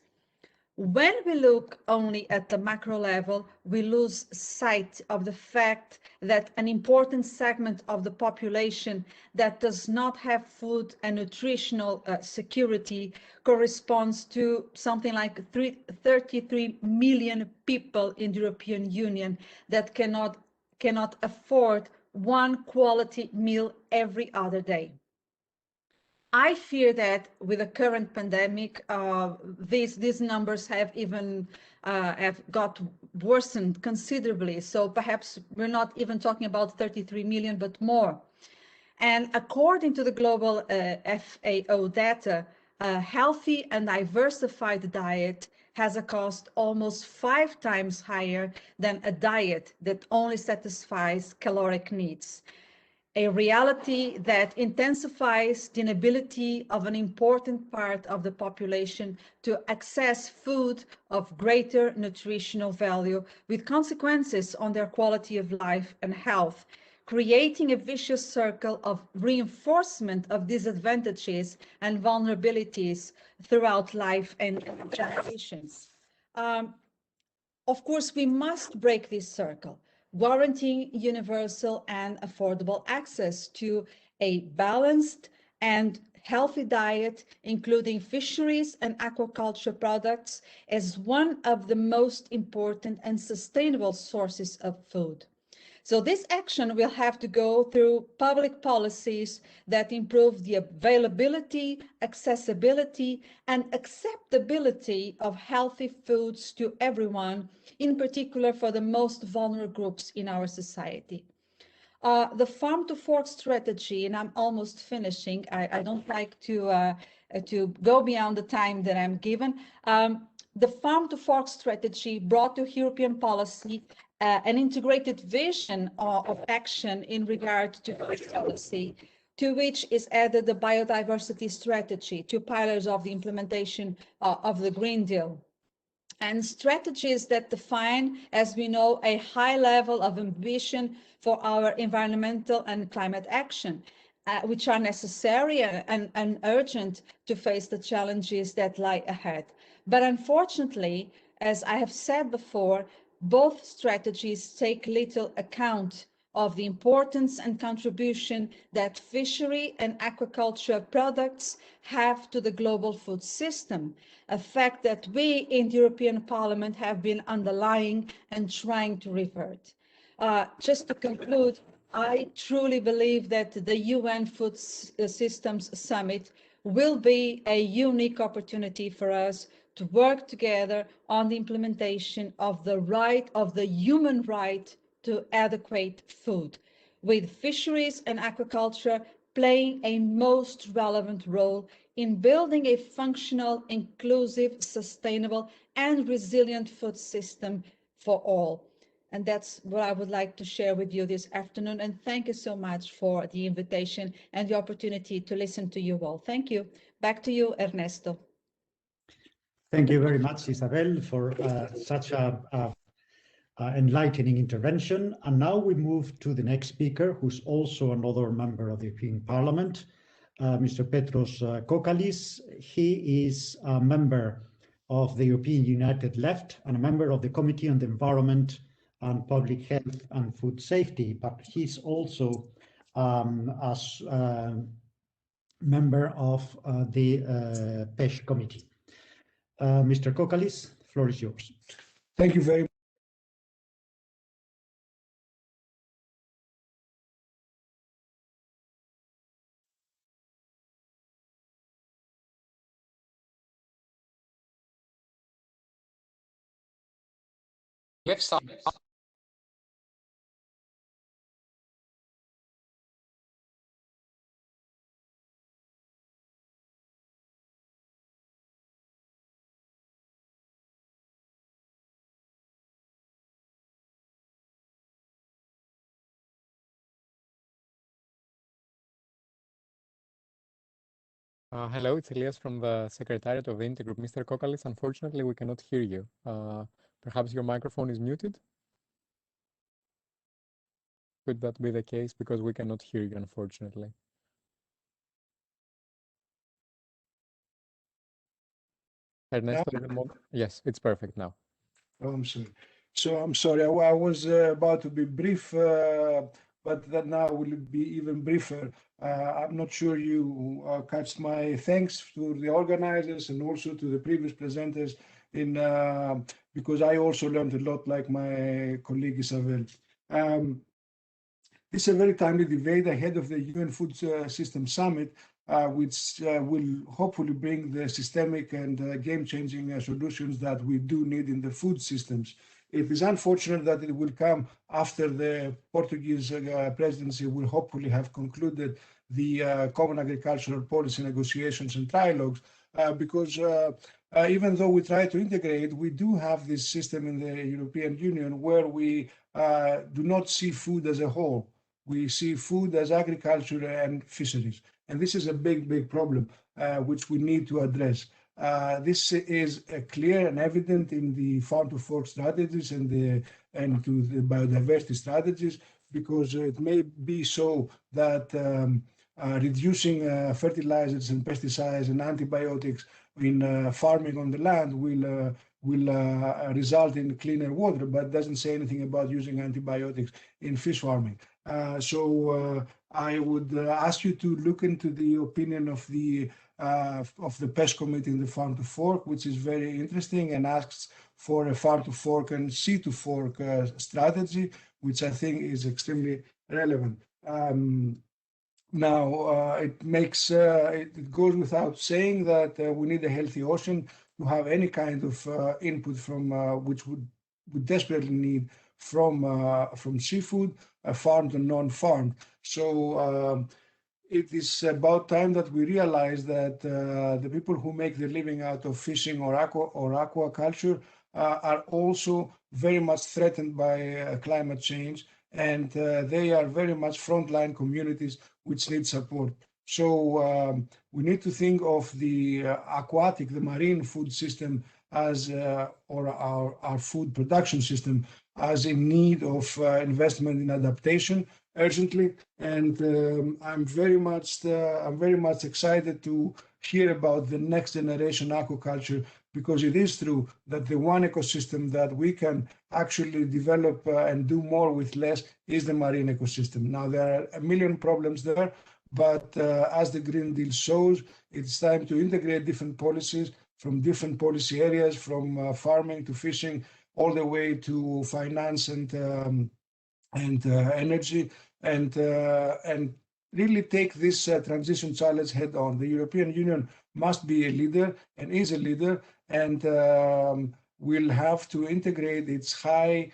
When we look only at the macro level, we lose sight of the fact that an important segment of the population that does not have food and nutritional security corresponds to something like 33 million people in the European Union that cannot afford one quality meal every other day. I fear that with the current pandemic, these numbers have even have got worsened considerably. So perhaps we're not even talking about 33 million, but more. And according to the global FAO data, a healthy and diversified diet has a cost almost 5 times higher than a diet that only satisfies caloric needs. A reality that intensifies the inability of an important part of the population to access food of greater nutritional value, with consequences on their quality of life and health, creating a vicious circle of reinforcement of disadvantages and vulnerabilities throughout life and generations. Of course, we must break this circle, guaranteeing universal and affordable access to a balanced and healthy diet, including fisheries and aquaculture products, as one of the most important and sustainable sources of food. So this action will have to go through public policies that improve the availability, accessibility, and acceptability of healthy foods to everyone, in particular for the most vulnerable groups in our society. The farm to fork strategy, and I'm almost finishing, I don't like to go beyond the time that I'm given. The farm to fork strategy brought to European policy an integrated vision of action in regard to food policy, to which is added the biodiversity strategy, 2 pillars of the implementation of the Green Deal. And strategies that define, as we know, a high level of ambition for our environmental and climate action, which are necessary and urgent to face the challenges that lie ahead. But unfortunately, as I have said before, both strategies take little account of the importance and contribution that fishery and aquaculture products have to the global food system, a fact that we in the European Parliament have been underlying and trying to revert. Just to conclude, I truly believe that the UN Food Systems Summit will be a unique opportunity for us to work together on the implementation of the human right to adequate food, with fisheries and aquaculture playing a most relevant role in building a functional, inclusive, sustainable, and resilient food system for all. And that's what I would like to share with you this afternoon. And thank you so much for the invitation and the opportunity to listen to you all. Thank you. Back to you, Ernesto. Thank you very much, Isabel, for such a enlightening intervention. And now we move to the next speaker, who's also another member of the European Parliament, Mr. Petros Kokkalis. He is a member of the European United Left and a member of the Committee on the Environment and Public Health and Food Safety, but he's also a member of the PESH Committee. Mr. Kokkalis, the floor is yours. Thank you very much. Left side. Hello, it's Elias from the Secretariat of the Intergroup. Mr. Kokkalis, unfortunately, we cannot hear you. Perhaps your microphone is muted? Could that be the case? Because we cannot hear you, unfortunately. Ernesto, yes, it's perfect now. Oh, I'm sorry. So I'm sorry, I was about to be brief, but that now will be even briefer. I'm not sure you catch my thanks to the organizers and also to the previous presenters because I also learned a lot like my colleague Isabel. This is a very timely debate ahead of the UN Food System Summit, which will hopefully bring the systemic and game-changing solutions that we do need in the food systems. It is unfortunate that it will come after the Portuguese presidency will hopefully have concluded the common agricultural policy negotiations and trilogues, because even though we try to integrate, we do have this system in the European Union where we do not see food as a whole. We see food as agriculture and fisheries. And this is a big problem, which we need to address. This is clear and evident in the farm to fork strategies and to the biodiversity strategies, because it may be so that reducing fertilizers and pesticides and antibiotics in farming on the land will result in cleaner water, but doesn't say anything about using antibiotics in fish farming. So I would ask you to look into the opinion of the PESH committee in the farm to fork, which is very interesting and asks for a farm to fork and sea to fork strategy, which I think is extremely relevant. Now, it goes without saying that we need a healthy ocean to have any kind of input from which we desperately need from seafood, farmed and non-farmed. So it is about time that we realize that the people who make their living out of fishing or aquaculture are also very much threatened by climate change, and they are very much frontline communities which need support. So we need to think of the aquatic, the marine food system as, or our food production system as in need of investment in adaptation urgently. And I'm very much excited to hear about the next generation aquaculture, because it is true that the one ecosystem that we can actually develop and do more with less is the marine ecosystem. Now, there are a million problems there, but as the Green Deal shows, it's time to integrate different policies from different policy areas, from farming to fishing, all the way to finance and energy, and really take this transition challenge head on. The European Union must be a leader and is a leader, and will have to integrate its high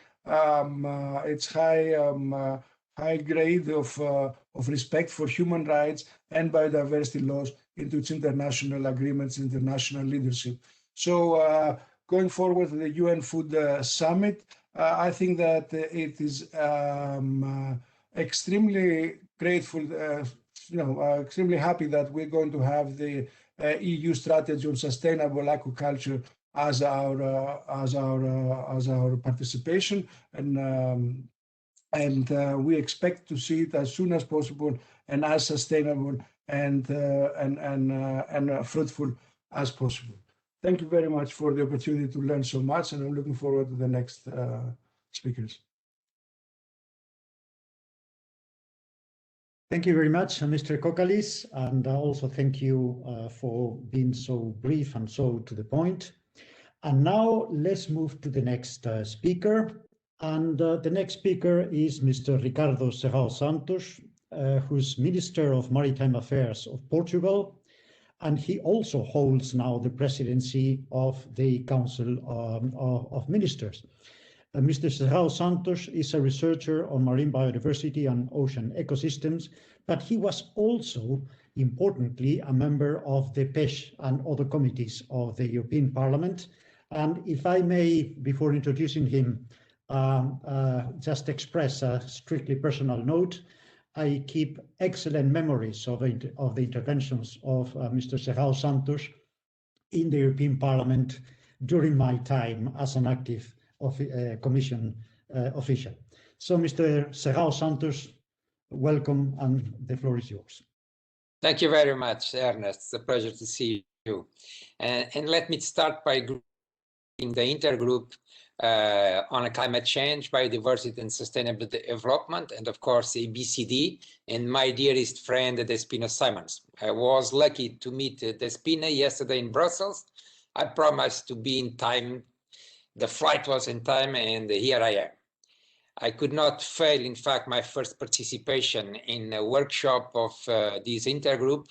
grade of respect for human rights and biodiversity laws into its international agreements, international leadership. So going forward to the UN Food Summit, I think that it is extremely grateful, extremely happy that we're going to have the EU strategy on sustainable aquaculture as our participation, and we expect to see it as soon as possible and as sustainable and fruitful as possible. Thank you very much for the opportunity to learn so much, and I'm looking forward to the next speakers. Thank you very much, Mr. Kokkalis, and also thank you for being so brief and so to the point. And now let's move to the next speaker. And the next speaker is Mr. Ricardo Serrao Santos, who's Minister of Maritime Affairs of Portugal. And he also holds now the presidency of the Council of Ministers. Mr. Serrao Santos is a researcher on marine biodiversity and ocean ecosystems, but he was also, importantly, a member of the PESH and other committees of the European Parliament. And if I may, before introducing him, just express a strictly personal note, I keep excellent memories of the interventions of Mr. Serrao Santos in the European Parliament during my time as an active Commission official. So, Mr. Serrao Santos, welcome, and the floor is yours. Thank you very much, Ernest. It's a pleasure to see you. And let me start by greeting the intergroup on climate change, biodiversity and sustainable development, and of course ABCD, and my dearest friend Despina Simons. I was lucky to meet Despina yesterday in Brussels. I promised to be in time. The flight was in time, and here I am. I could not fail, in fact, my first participation in a workshop of this intergroup.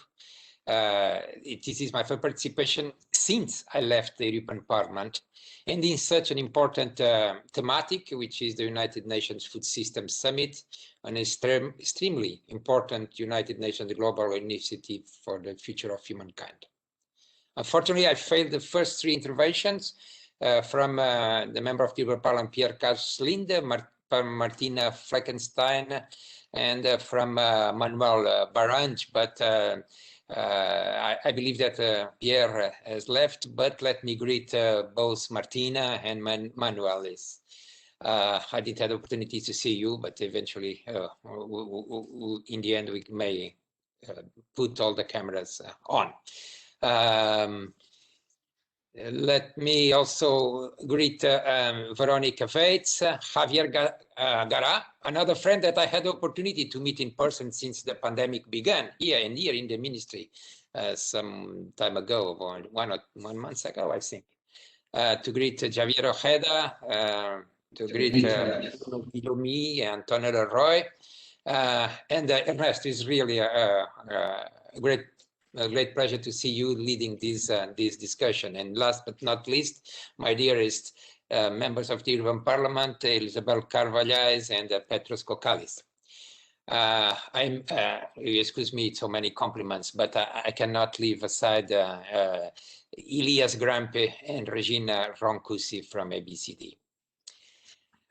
This is my first participation since I left the European Parliament, and in such an important thematic, which is the United Nations Food Systems Summit, an extremely important United Nations global initiative for the future of humankind. Unfortunately, I failed the first three interventions from the member of the European Parliament, Pierre Karleskind, Martina Fleckenstein, and from Manuel Barange, but I believe that Pierre has left, but let me greet both Martina and Manuel. I didn't have the opportunity to see you, but eventually, in the end, we may put all the cameras on. Let me also greet Veronica Vates, Javier Gara, another friend that I had the opportunity to meet in person since the pandemic began here in the ministry some time ago, or one month ago, I think. To greet Javier Ojeda, to greet Guillaume, Antonio Leroy, and Ernest. Is really a great pleasure to see you leading this discussion. And last but not least, my dearest members of the European Parliament, Elisabeth Carvalhais and Petros Kokkalis. Excuse me, so many compliments, but I cannot leave aside Ilias Grampe and Regina Roncusi from ABCD.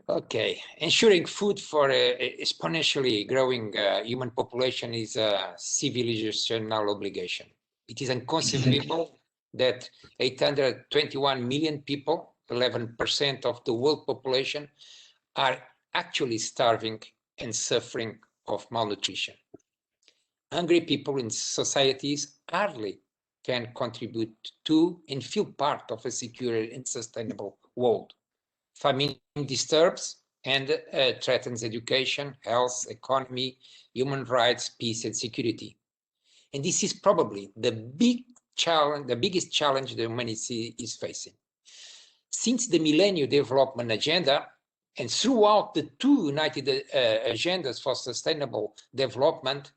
Okay, ensuring food for exponentially growing human population is a civilizational obligation. It is inconceivable that 821 million people, 11% of the world population, are actually starving and suffering of malnutrition. Hungry people in societies hardly can contribute to and feel part of a secure and sustainable world. Famine disturbs and threatens education, health, economy, human rights, peace, and security. And this is probably the biggest challenge the humanity is facing. Since the Millennium Development Agenda, and throughout the two United Agendas for Sustainable Development,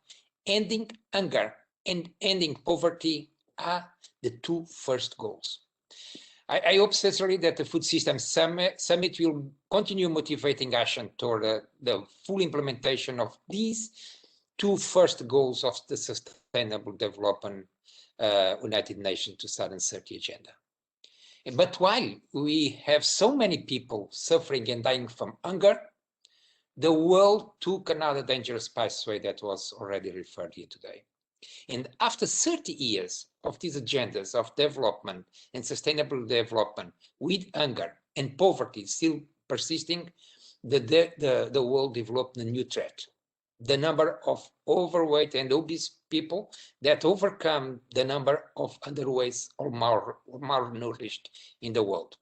ending hunger and ending poverty are the two first goals. I hope sincerely that the Food Systems Summit will continue motivating action toward the full implementation of these two first goals of the Sustainable Development United Nations 2030 Agenda. But while we have so many people suffering and dying from hunger, the world took another dangerous pathway that was already referred here today. And after 30 years of these agendas of development and sustainable development with hunger and poverty still persisting, the world developed a new threat. The number of overweight and obese people that overcome the number of underweight or malnourished in the world.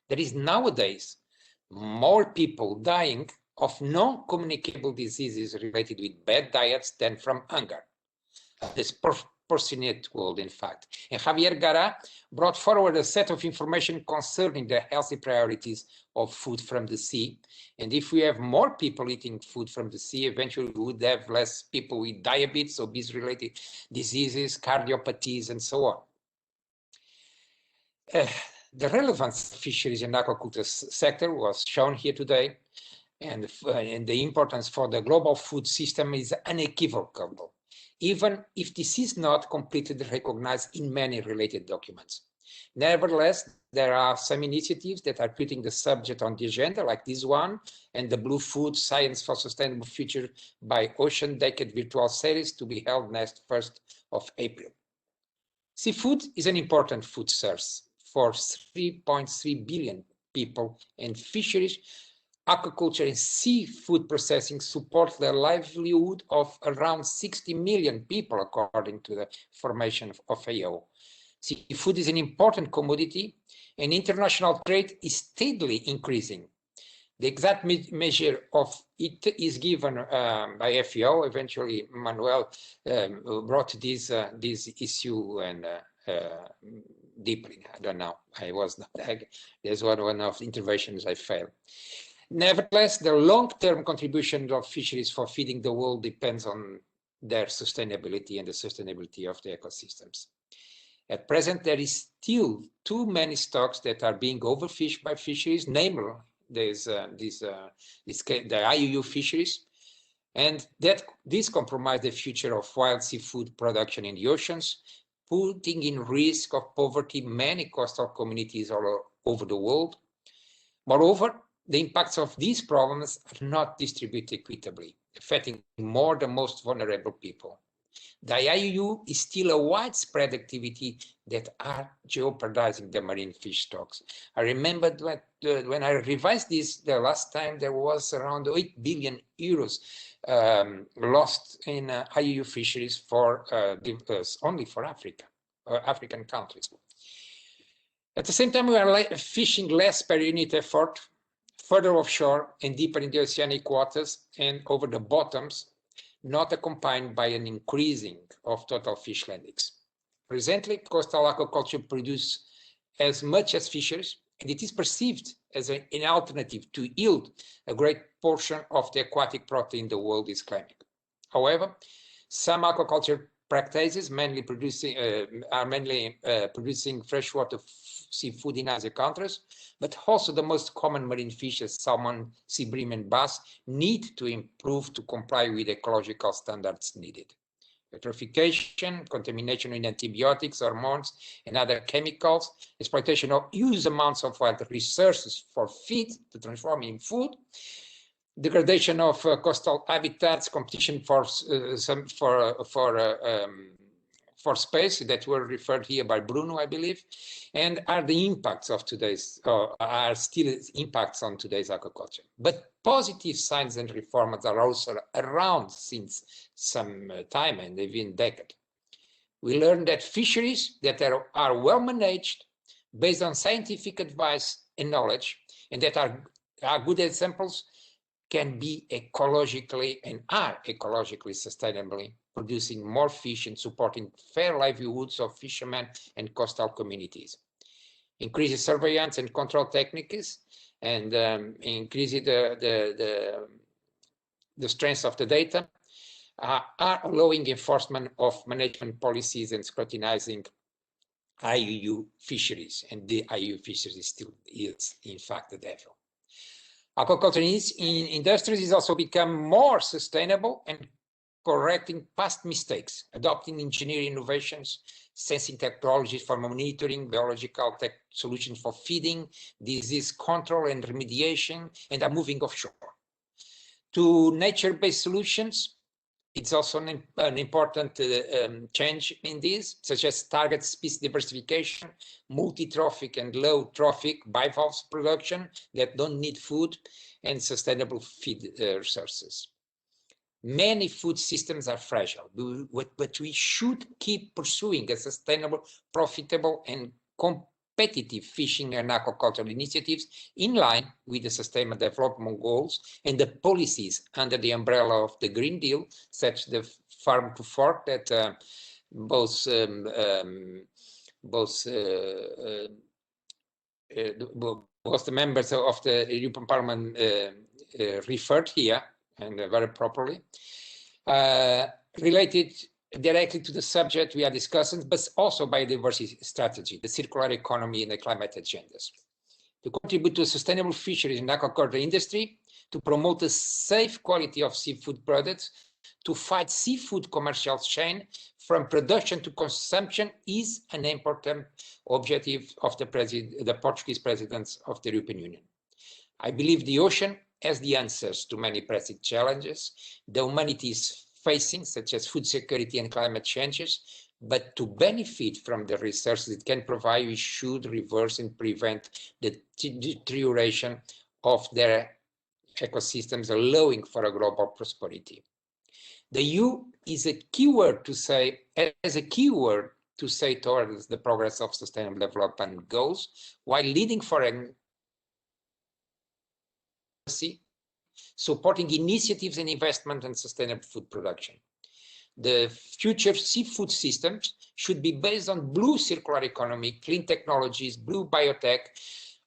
There is nowadays more people dying of non-communicable diseases related with bad diets than from hunger. This portionate world, in fact. And Javier Gara brought forward a set of information concerning the healthy priorities of food from the sea. And if we have more people eating food from the sea, eventually we would have less people with diabetes, obese-related diseases, cardiopathies, and so on. The relevance of fisheries and aquaculture sector was shown here today, and the importance for the global food system is unequivocal, even if this is not completely recognized in many related documents. Nevertheless, there are some initiatives that are putting the subject on the agenda, like this one, and the Blue Food Science for Sustainable Future by Ocean Decade virtual series to be held next 1st of April. Seafood is an important food source for 3.3 billion people, and fisheries, aquaculture, and seafood processing support the livelihood of around 60 million people, according to the formation of FAO. Seafood is an important commodity, and international trade is steadily increasing. The exact measure of it is given by FAO. Eventually, Manuel brought this issue and deeply. I don't know. I was not. There's one of the interventions I failed. Nevertheless, the long-term contribution of fisheries for feeding the world depends on their sustainability and the sustainability of the ecosystems. At present, there is still too many stocks that are being overfished by fisheries, namely the IUU fisheries, and that this compromise the future of wild seafood production in the oceans, putting in risk of poverty many coastal communities all over the world. Moreover, the impacts of these problems are not distributed equitably, affecting more the most vulnerable people. The IUU is still a widespread activity that are jeopardizing the marine fish stocks. I remember that when I revised this the last time, there was around 8 billion euros lost in IUU fisheries for only for Africa, African countries. At the same time, we are fishing less per unit effort, further offshore and deeper in the oceanic waters and over the bottoms, not accompanied by an increasing of total fish landings. Presently, coastal aquaculture produces as much as fisheries, and it is perceived as an alternative to yield a great portion of the aquatic protein the world is claiming. However, some aquaculture practices are mainly producing freshwater seafood in Asian countries, but also the most common marine fishes, salmon, sea bream, and bass, need to improve to comply with ecological standards needed. Eutrophication, contamination with antibiotics, hormones, and other chemicals, exploitation of huge amounts of wild resources for feed to transform in food, degradation of coastal habitats, competition for space that were referred here by Bruno, I believe, and are the impacts of today's, are still impacts on today's aquaculture. But positive signs and reforms are also around since some time and even decade. We learned that fisheries that are well managed, based on scientific advice and knowledge, and that are good examples, can be ecologically and are ecologically sustainably producing more fish and supporting fair livelihoods of fishermen and coastal communities. Increasing surveillance and control techniques and increasing the strength of the data are allowing enforcement of management policies and scrutinizing IUU fisheries. And the IUU fisheries still is, in fact, the devil. Aquaculture in industries is also become more sustainable and correcting past mistakes, adopting engineering innovations, sensing technologies for monitoring, biological tech solutions for feeding, disease control and remediation, and are moving offshore to nature-based solutions It's also an important change in this, such as target species diversification, multi-trophic and low-trophic bivalves production that don't need food, and sustainable feed resources. Many food systems are fragile, but we should keep pursuing a sustainable, profitable, and competitive fishing and aquaculture initiatives in line with the Sustainable Development Goals and the policies under the umbrella of the Green Deal, such as the farm to fork that both the members of the European Parliament referred here, and very properly, related directly to the subject we are discussing, but also biodiversity strategy, the circular economy and the climate agendas. To contribute to a sustainable fisheries and aquaculture industry, to promote a safe quality of seafood products, to fight seafood commercial chain from production to consumption is an important objective of the Portuguese presidency of the European Union. I believe the ocean has the answers to many pressing challenges the humanity is facing, such as food security and climate changes, but to benefit from the resources it can provide, we should reverse and prevent the deterioration of their ecosystems, allowing for a global prosperity. The EU is a keyword to say, as a keyword to say towards the progress of sustainable development goals, while leading for an supporting initiatives and investment in sustainable food production. The future seafood systems should be based on blue circular economy, clean technologies, blue biotech,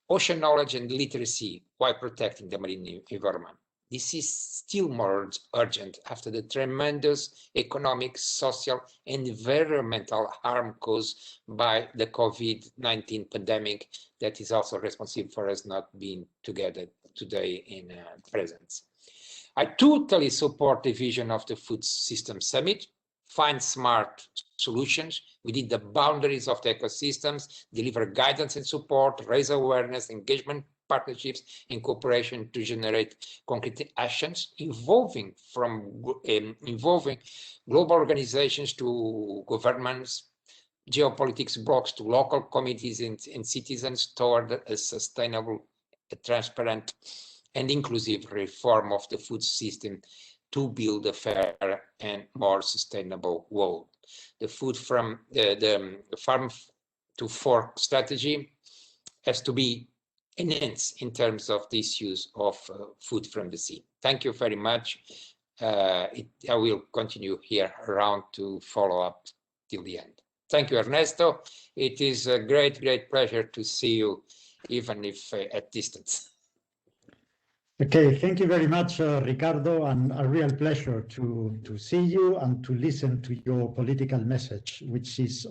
ocean knowledge and literacy, while protecting the marine environment. This is still more urgent after the tremendous economic, social, and environmental harm caused by the COVID-19 pandemic that is also responsible for us not being together today in presence. I totally support the vision of the Food System Summit, find smart solutions within the boundaries of the ecosystems, deliver guidance and support, raise awareness, engagement, partnerships, and cooperation to generate concrete actions involving global organizations to governments, geopolitics blocks to local communities and citizens toward a sustainable, transparent, and inclusive reform of the food system to build a fair and more sustainable world. The food from the farm to fork strategy has to be enhanced in terms of this use of food from the sea. Thank you very much. I will continue here around to follow up till the end. Thank you, Ernesto. It is a great, great pleasure to see you, even if at distance. Okay, thank you very much, Ricardo, and a real pleasure to see you and to listen to your political message, which is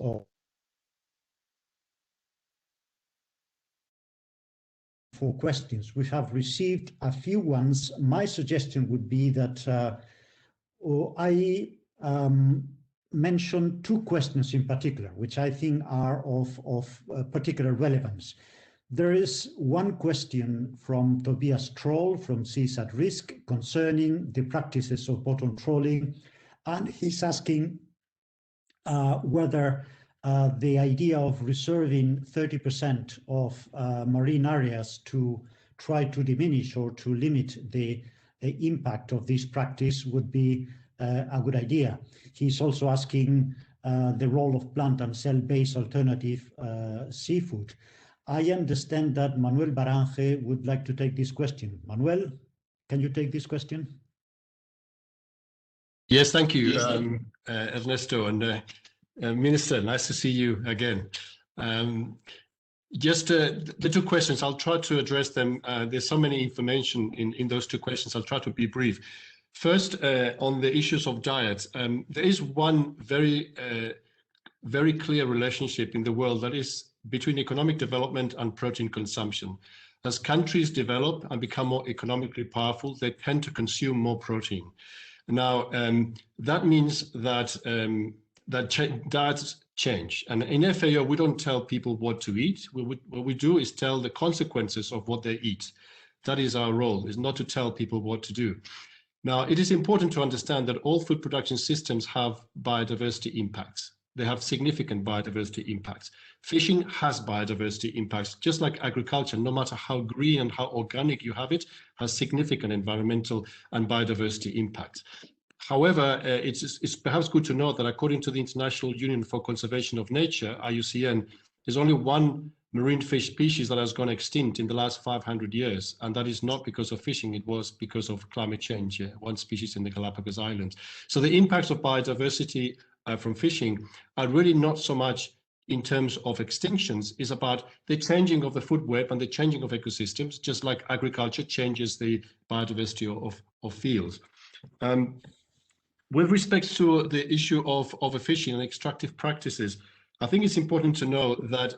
for questions. We have received a few ones. My suggestion would be that I mention two questions in particular, which I think are of particular relevance. There is one question from Tobias Troll from Seas at Risk concerning the practices of bottom trawling, and he's asking whether the idea of reserving 30% of marine areas to try to diminish or to limit the impact of this practice would be a good idea. He's also asking the role of plant and cell-based alternative seafood. I understand that Manuel Baranje would like to take this question. Manuel, can you take this question? Yes, thank you, Ernesto. And Minister, nice to see you again. Just the two questions, I'll try to address them. There's so many information in those two questions. I'll try to be brief. First, on the issues of diet, there is one very clear relationship in the world that is between economic development and protein consumption. As countries develop and become more economically powerful, they tend to consume more protein. Now, that means that diets change. And in FAO, we don't tell people what to eat. What we do is tell the consequences of what they eat. That is our role, is not to tell people what to do. Now, it is important to understand that all food production systems have biodiversity impacts. They have significant biodiversity impacts. Fishing has biodiversity impacts, just like agriculture, no matter how green and how organic you have it, has significant environmental and biodiversity impacts. However, it's perhaps good to note that according to the International Union for Conservation of Nature, IUCN, there's only one marine fish species that has gone extinct in the last 500 years, and that is not because of fishing, it was because of climate change, one species in the Galapagos Islands. So the impacts of biodiversity from fishing are really not so much in terms of extinctions, is about the changing of the food web and the changing of ecosystems, just like agriculture changes the biodiversity of fields. With respect to the issue of overfishing and extractive practices, I think it's important to know that,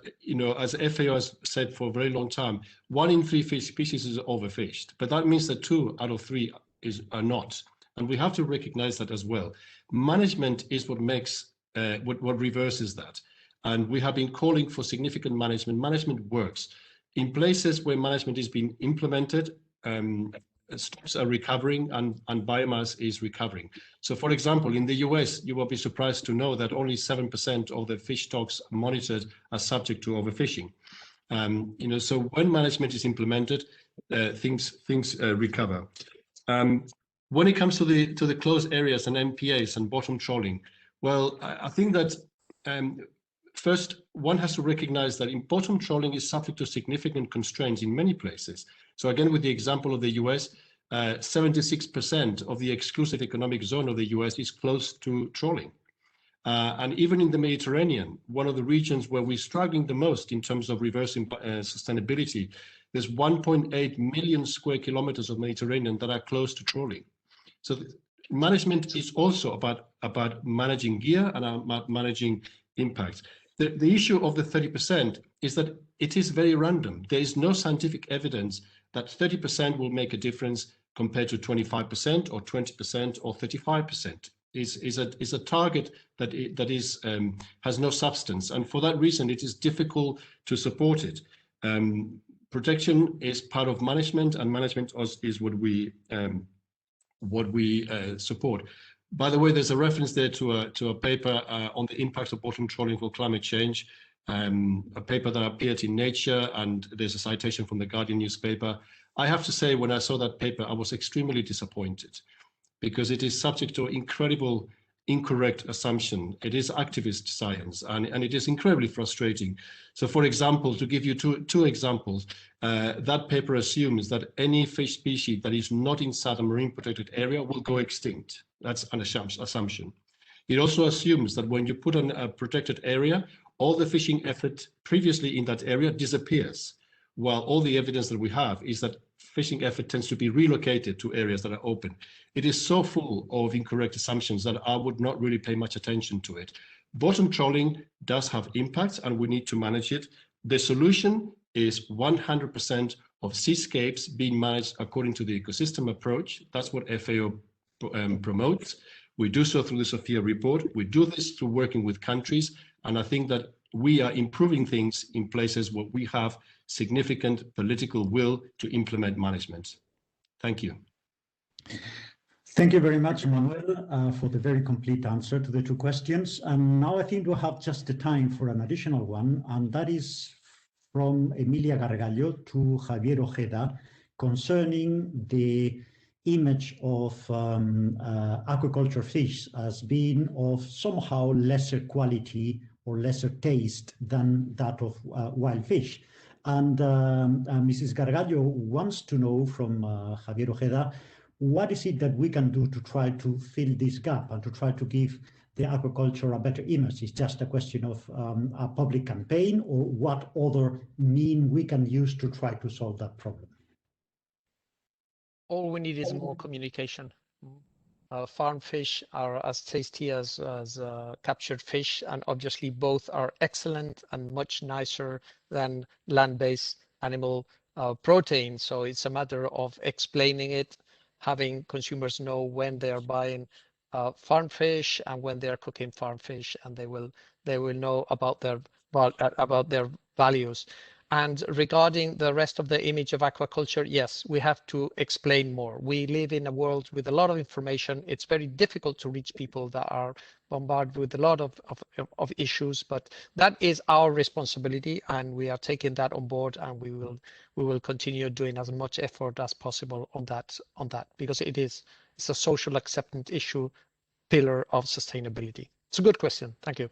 as FAO has said for a very long time, 1 in 3 fish species is overfished, but that means that 2 out of 3 are not. And we have to recognize that as well. Management is what makes, what reverses that. And we have been calling for significant management. Management works. In places where management is being implemented, stocks are recovering and biomass is recovering. So for example, in the US, you will be surprised to know that only 7% of the fish stocks monitored are subject to overfishing. So when management is implemented, things recover. When it comes to the closed areas and MPAs and bottom trawling, well, I think that first, one has to recognize that in bottom trawling is subject to significant constraints in many places. So again, with the example of the US, 76% of the exclusive economic zone of the US is close to trawling. And even in the Mediterranean, one of the regions where we're struggling the most in terms of reversing sustainability, there's 1.8 million square kilometers of Mediterranean that are close to trawling. So management is also about managing gear and about managing impact. The issue of the 30% is that it is very random. There is no scientific evidence that 30% will make a difference compared to 25% or 20% or 35%. Is a target that has no substance, and for that reason, it is difficult to support it. Protection is part of management, and management is what we support. By the way, there's a reference there to a paper on the impact of bottom trawling for climate change, a paper that appeared in Nature, and there's a citation from the Guardian newspaper. I have to say, when I saw that paper, I was extremely disappointed because it is subject to incredible incorrect assumption. It is activist science, and it is incredibly frustrating. So for example, to give you two examples, that paper assumes that any fish species that is not inside a marine protected area will go extinct. That's an assumption. It also assumes that when you put on a protected area, all the fishing effort previously in that area disappears, while all the evidence that we have is that fishing effort tends to be relocated to areas that are open. It is so full of incorrect assumptions that I would not really pay much attention to it. Bottom trawling does have impacts and we need to manage it. The solution is 100% of seascapes being managed according to the ecosystem approach. That's what FAO promotes. We do so through the Sophia report. We do this through working with countries. And I think that we are improving things in places where we have significant political will to implement management. Thank you. Thank you very much, Manuel, for the very complete answer to the two questions. And now I think we'll have just the time for an additional one, and that is from Emilia Gargallo to Javier Ojeda concerning the image of aquaculture fish as being of somehow lesser quality or lesser taste than that of wild fish. And Mrs. Gargallo wants to know from Javier Ojeda, what is it that we can do to try to fill this gap and to try to give the aquaculture a better image? It's just a question of a public campaign, or what other mean we can use to try to solve that problem? All we need is more communication. Farm fish are as tasty as captured fish, and obviously both are excellent and much nicer than land-based animal protein. So it's a matter of explaining it, having consumers know when they are buying farm fish and when they are cooking farm fish, and they will know about their values. And regarding the rest of the image of aquaculture, yes, we have to explain more. We live in a world with a lot of information. It's very difficult to reach people that are bombarded with a lot of issues, but that is our responsibility, and we are taking that on board, and we will continue doing as much effort as possible on that because it's a social acceptance issue, pillar of sustainability. It's a good question. Thank you.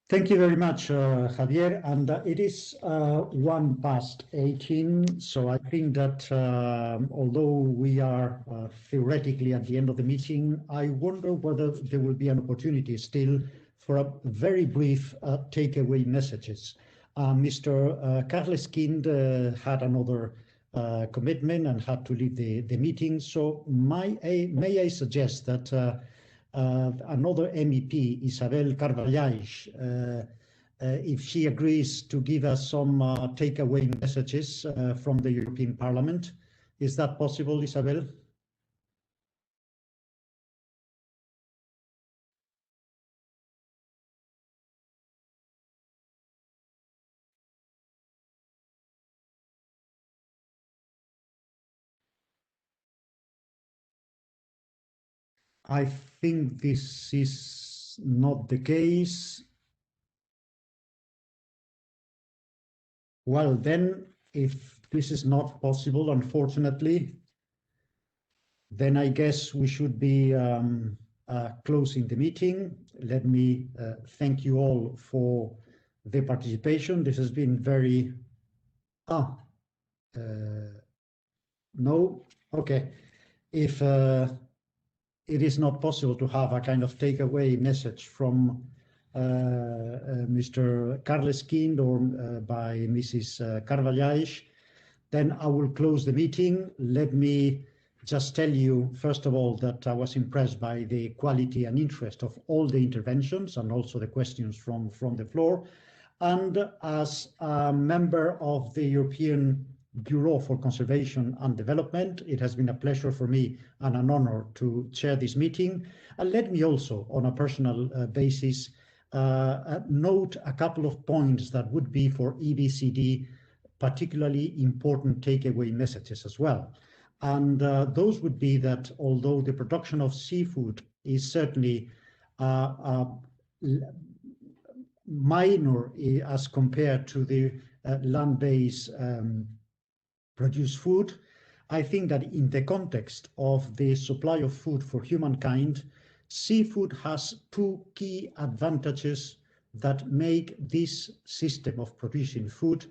Thank you very much, Javier. And it is 18:01, so I think that although we are theoretically at the end of the meeting, I wonder whether there will be an opportunity still for a very brief takeaway messages. Mr. Karleskind had another commitment and had to leave the meeting, so may I suggest that another MEP, Isabel Carvalhais, if she agrees to give us some takeaway messages from the European Parliament. Is that possible, Isabel? I think this is not the case. Well, then, if this is not possible, unfortunately, then I guess we should be closing the meeting. Let me thank you all for the participation. This has been very... no? Okay. If it is not possible to have a kind of takeaway message from Mr. Karleskind or by Mrs. Carvalhais, then I will close the meeting. Let me just tell you, first of all, that I was impressed by the quality and interest of all the interventions and also the questions from the floor. And as a member of the European Bureau for Conservation and Development, it has been a pleasure for me and an honor to chair this meeting. And let me also, on a personal basis, note a couple of points that would be for EBCD particularly important takeaway messages as well. And those would be that although the production of seafood is certainly minor as compared to the land-based produced food, I think that in the context of the supply of food for humankind, seafood has two key advantages that make this system of producing food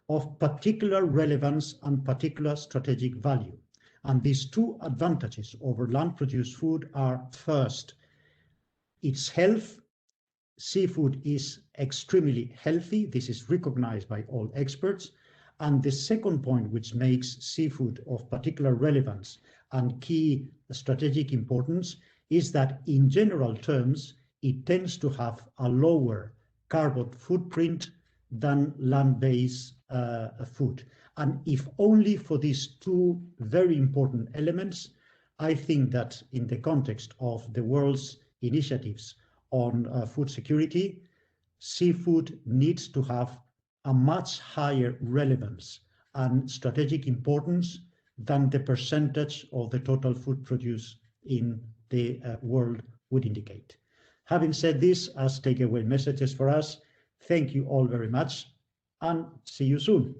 of particular relevance and particular strategic value. And these two advantages over land-produced food are, first, its health. Seafood is extremely healthy. This is recognized by all experts. And the second point, which makes seafood of particular relevance and key strategic importance, is that in general terms, it tends to have a lower carbon footprint than land-based food. And if only for these two very important elements, I think that in the context of the world's initiatives on food security, seafood needs to have a much higher relevance and strategic importance than the percentage of the total food produced in the world would indicate. Having said this, as takeaway messages for us, thank you all very much and see you soon.